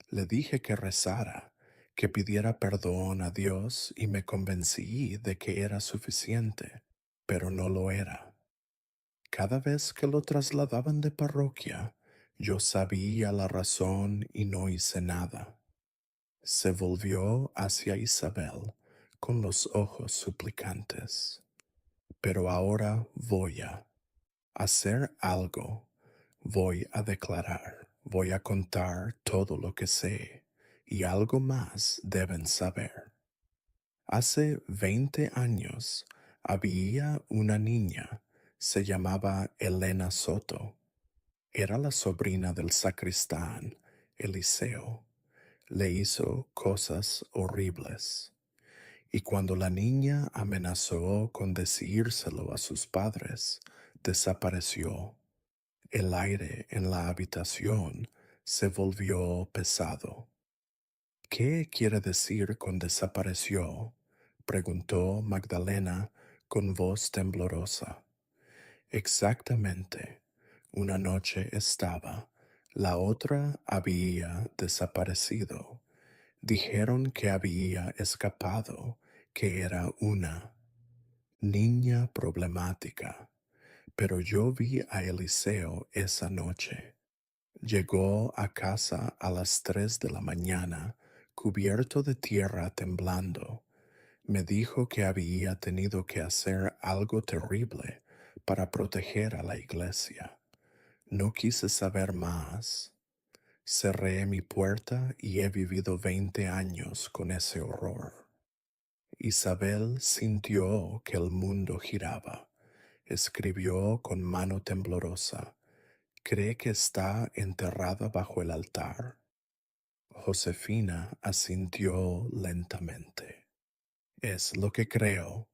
Le dije que rezara, que pidiera perdón a Dios y me convencí de que era suficiente, pero no lo era. Cada vez que lo trasladaban de parroquia, yo sabía la razón y no hice nada. Se volvió hacia Isabel con los ojos suplicantes. Pero ahora voy a hacer algo. Voy a declarar, voy a contar todo lo que sé, y algo más deben saber. Hace 20 años había una niña, se llamaba Elena Soto. Era la sobrina del sacristán, Eliseo. Le hizo cosas horribles. Y cuando la niña amenazó con decírselo a sus padres, desapareció. El aire en la habitación se volvió pesado. ¿Qué quiere decir con desapareció? Preguntó Magdalena con voz temblorosa. Exactamente. Una noche estaba, la otra había desaparecido. Dijeron que había escapado, que era una niña problemática. Pero yo vi a Eliseo esa noche. Llegó a casa a las 3 de la mañana, cubierto de tierra temblando. Me dijo que había tenido que hacer algo terrible para proteger a la iglesia. No quise saber más. Cerré mi puerta y he vivido 20 años con ese horror. Isabel sintió que el mundo giraba. Escribió con mano temblorosa. ¿Cree que está enterrada bajo el altar? Josefina asintió lentamente. Es lo que creo.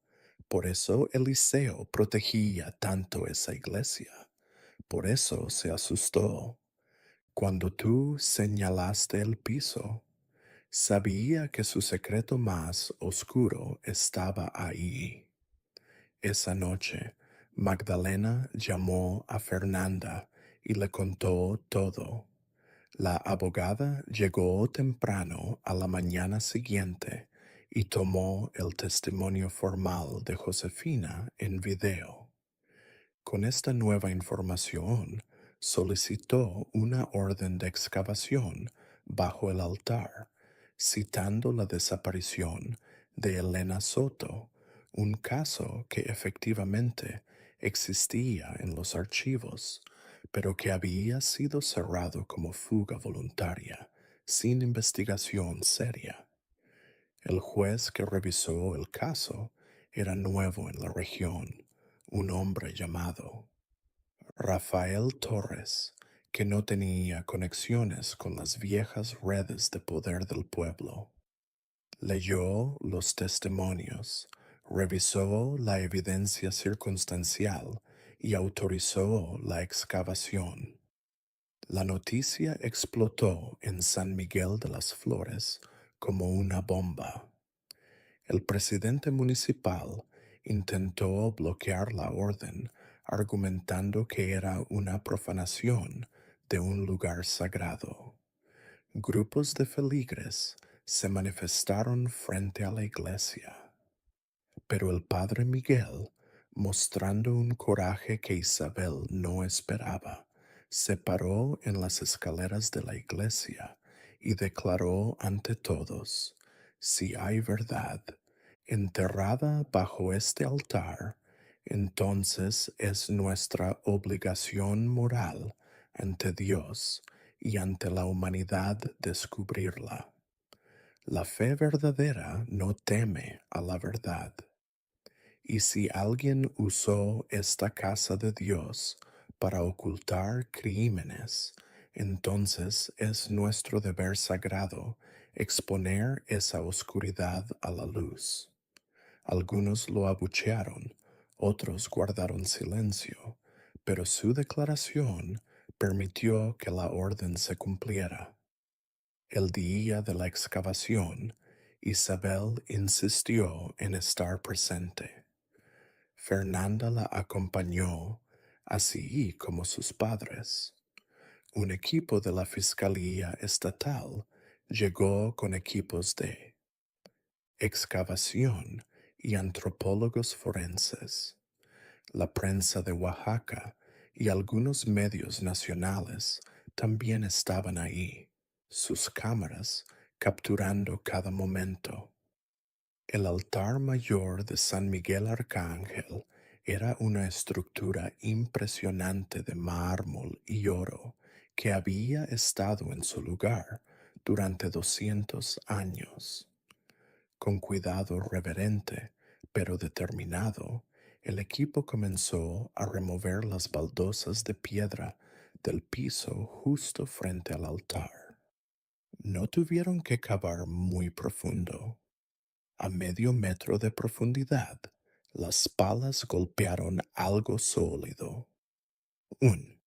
Por eso Eliseo protegía tanto esa iglesia. Por eso se asustó. Cuando tú señalaste el piso, sabía que su secreto más oscuro estaba ahí. Esa noche, Magdalena llamó a Fernanda y le contó todo. La abogada llegó temprano a la mañana siguiente y tomó el testimonio formal de Josefina en video. Con esta nueva información, solicitó una orden de excavación bajo el altar, citando la desaparición de Elena Soto, un caso que efectivamente existía en los archivos, pero que había sido cerrado como fuga voluntaria, sin investigación seria. El juez que revisó el caso era nuevo en la región, un hombre llamado Rafael Torres, que no tenía conexiones con las viejas redes de poder del pueblo. Leyó los testimonios, revisó la evidencia circunstancial y autorizó la excavación. La noticia explotó en San Miguel de las Flores como una bomba. El presidente municipal intentó bloquear la orden, argumentando que era una profanación de un lugar sagrado. Grupos de feligres se manifestaron frente a la iglesia, pero el padre Miguel, mostrando un coraje que Isabel no esperaba, se paró en las escaleras de la iglesia y declaró ante todos: si hay verdad enterrada bajo este altar, entonces es nuestra obligación moral ante Dios y ante la humanidad descubrirla. La fe verdadera no teme a la verdad. Y si alguien usó esta casa de Dios para ocultar crímenes, entonces es nuestro deber sagrado exponer esa oscuridad a la luz. Algunos lo abuchearon, otros guardaron silencio, pero su declaración permitió que la orden se cumpliera. El día de la excavación, Isabel insistió en estar presente. Fernanda la acompañó, así como sus padres. Un equipo de la Fiscalía Estatal llegó con equipos de excavación y antropólogos forenses. La prensa de Oaxaca y algunos medios nacionales también estaban ahí, sus cámaras capturando cada momento. El altar mayor de San Miguel Arcángel era una estructura impresionante de mármol y oro que había estado en su lugar durante 200 años. Con cuidado reverente, pero determinado, el equipo comenzó a remover las baldosas de piedra del piso justo frente al altar. No tuvieron que cavar muy profundo. A medio metro de profundidad, las palas golpearon algo sólido. Un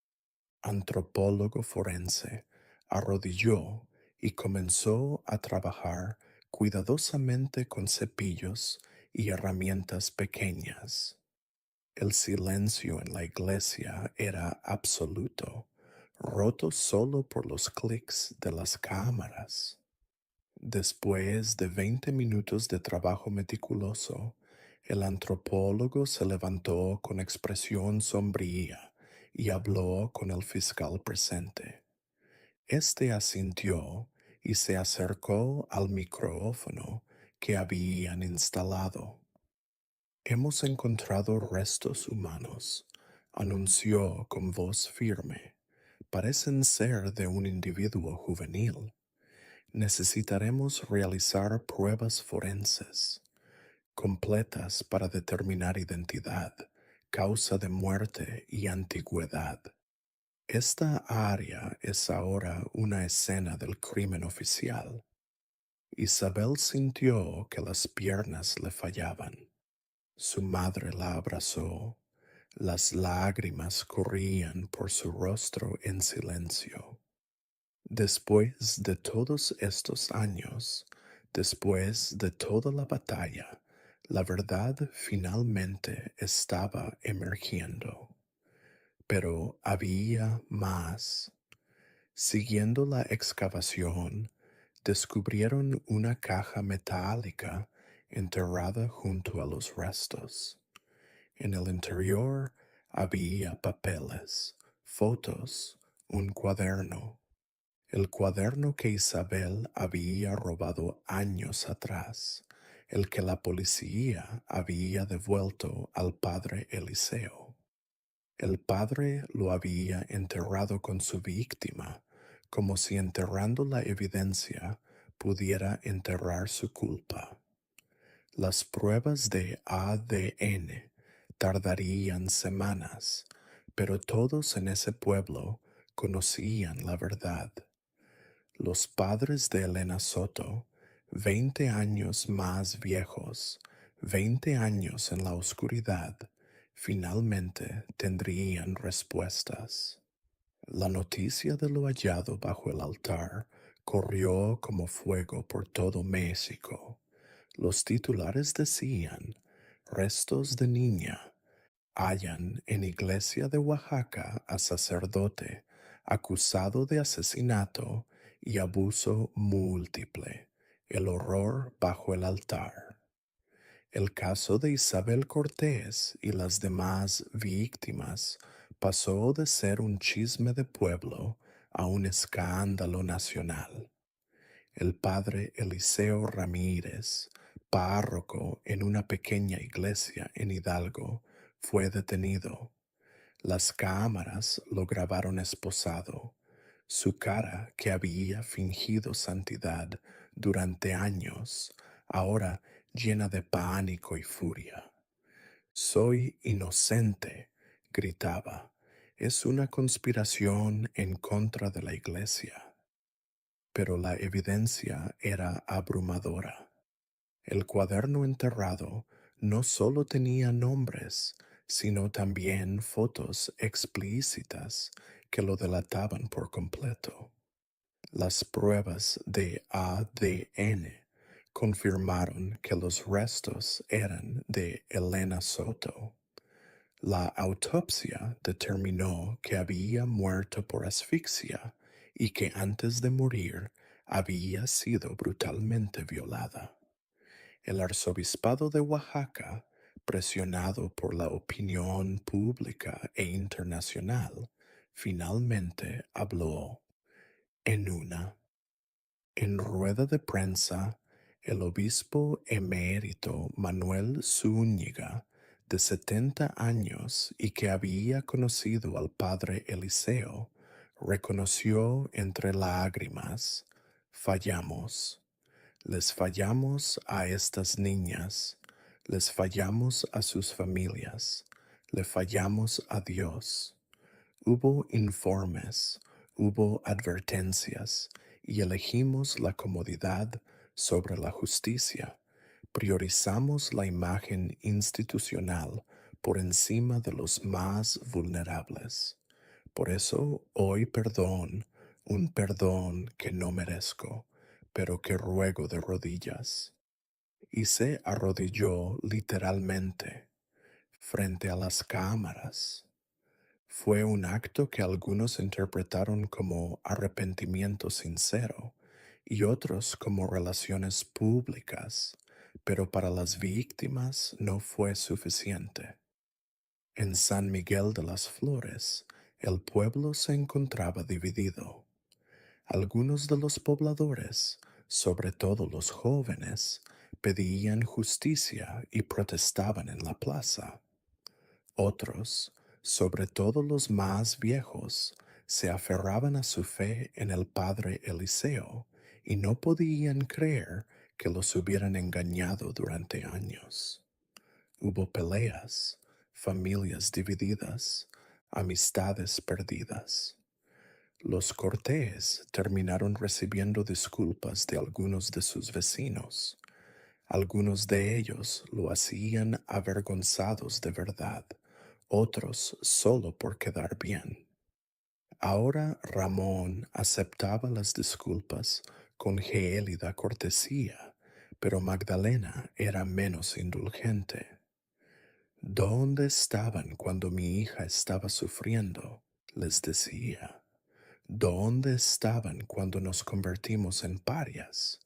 antropólogo forense arrodilló y comenzó a trabajar cuidadosamente con cepillos y herramientas pequeñas. El silencio en la iglesia era absoluto, roto solo por los clics de las cámaras. Después de 20 minutos de trabajo meticuloso, el antropólogo se levantó con expresión sombría y habló con el fiscal presente. Este asintió y se acercó al micrófono que habían instalado. Hemos encontrado restos humanos, anunció con voz firme. Parecen ser de un individuo juvenil. Necesitaremos realizar pruebas forenses completas para determinar identidad, causa de muerte y antigüedad. Esta área es ahora una escena del crimen oficial. Isabel sintió que las piernas le fallaban. Su madre la abrazó. Las lágrimas corrían por su rostro en silencio. Después de todos estos años, después de toda la batalla, la verdad finalmente estaba emergiendo. Pero había más. Siguiendo la excavación, descubrieron una caja metálica enterrada junto a los restos. En el interior había papeles, fotos, un cuaderno. El cuaderno que Isabel había robado años atrás, el que la policía había devuelto al padre Eliseo. El padre lo había enterrado con su víctima, como si enterrando la evidencia pudiera enterrar su culpa. Las pruebas de ADN tardarían semanas, pero todos en ese pueblo conocían la verdad. Los padres de Elena Soto, 20 años más viejos, 20 años en la oscuridad, finalmente tendrían respuestas. La noticia de lo hallado bajo el altar corrió como fuego por todo México. Los titulares decían, restos de niña, hallan en iglesia de Oaxaca a sacerdote acusado de asesinato y abuso múltiple, el horror bajo el altar. El caso de Isabel Cortés y las demás víctimas pasó de ser un chisme de pueblo a un escándalo nacional. El padre Eliseo Ramírez, párroco en una pequeña iglesia en Hidalgo, fue detenido. Las cámaras lo grabaron esposado. Su cara, que había fingido santidad durante años, ahora llena de pánico y furia. Soy inocente, gritaba. Es una conspiración en contra de la iglesia. Pero la evidencia era abrumadora. El cuaderno enterrado no solo tenía nombres, sino también fotos explícitas que lo delataban por completo. Las pruebas de ADN confirmaron que los restos eran de Elena Soto. La autopsia determinó que había muerto por asfixia y que antes de morir había sido brutalmente violada. El arzobispado de Oaxaca, presionado por la opinión pública e internacional, finalmente habló en rueda de prensa. El obispo emérito Manuel Zúñiga, de 70 años y que había conocido al padre Eliseo, reconoció entre lágrimas: fallamos. Les fallamos a estas niñas, les fallamos a sus familias, le fallamos a Dios. Hubo informes, hubo advertencias, y elegimos la comodidad sobre la justicia. Priorizamos la imagen institucional por encima de los más vulnerables. Por eso hoy perdón, un perdón que no merezco, pero que ruego de rodillas. Y se arrodilló literalmente frente a las cámaras. Fue un acto que algunos interpretaron como arrepentimiento sincero y otros como relaciones públicas, pero para las víctimas no fue suficiente. En San Miguel de las Flores, el pueblo se encontraba dividido. Algunos de los pobladores, sobre todo los jóvenes, pedían justicia y protestaban en la plaza. Otros, sobre todo los más viejos, se aferraban a su fe en el padre Eliseo y no podían creer que los hubieran engañado durante años. Hubo peleas, familias divididas, amistades perdidas. Los Cortés terminaron recibiendo disculpas de algunos de sus vecinos. Algunos de ellos lo hacían avergonzados de verdad, otros solo por quedar bien. Ahora Ramón aceptaba las disculpas con gélida cortesía, pero Magdalena era menos indulgente. ¿Dónde estaban cuando mi hija estaba sufriendo?, les decía. ¿Dónde estaban cuando nos convertimos en parias?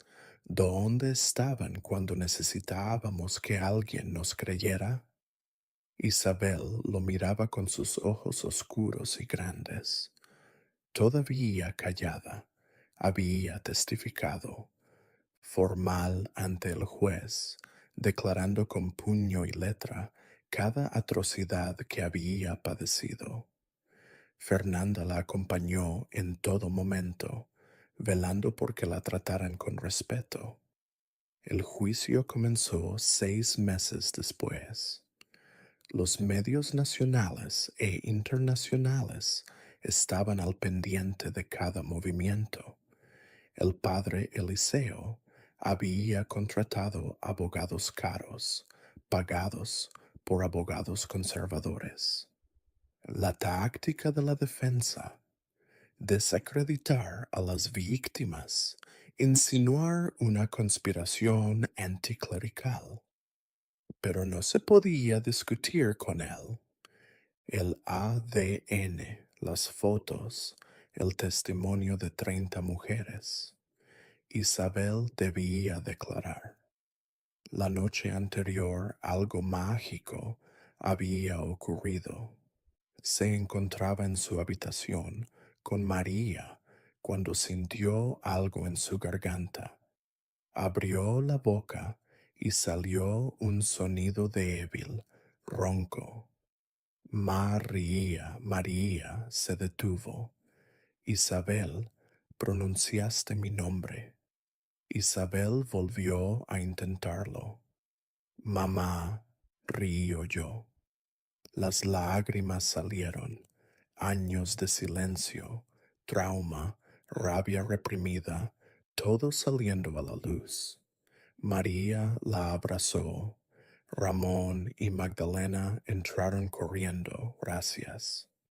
¿Dónde estaban cuando necesitábamos que alguien nos creyera? Isabel lo miraba con sus ojos oscuros y grandes. Todavía callada, había testificado, formal ante el juez, declarando con puño y letra cada atrocidad que había padecido. Fernanda la acompañó en todo momento, velando porque la trataran con respeto. El juicio comenzó 6 meses después. Los medios nacionales e internacionales estaban al pendiente de cada movimiento. El padre Eliseo había contratado abogados caros, pagados por abogados conservadores. La táctica de la defensa: desacreditar a las víctimas, insinuar una conspiración anticlerical. Pero no se podía discutir con él. El ADN, las fotos, el testimonio de 30 mujeres. Isabel debía declarar. La noche anterior algo mágico había ocurrido. Se encontraba en su habitación con María cuando sintió algo en su garganta. Abrió la boca y salió un sonido débil, ronco. María, María se detuvo. Isabel, pronunciaste mi nombre. Isabel volvió a intentarlo. Mamá, río yo. Las lágrimas salieron, años de silencio, trauma, rabia reprimida, todo saliendo a la luz. María la abrazó. Ramón y Magdalena entraron corriendo, gracias.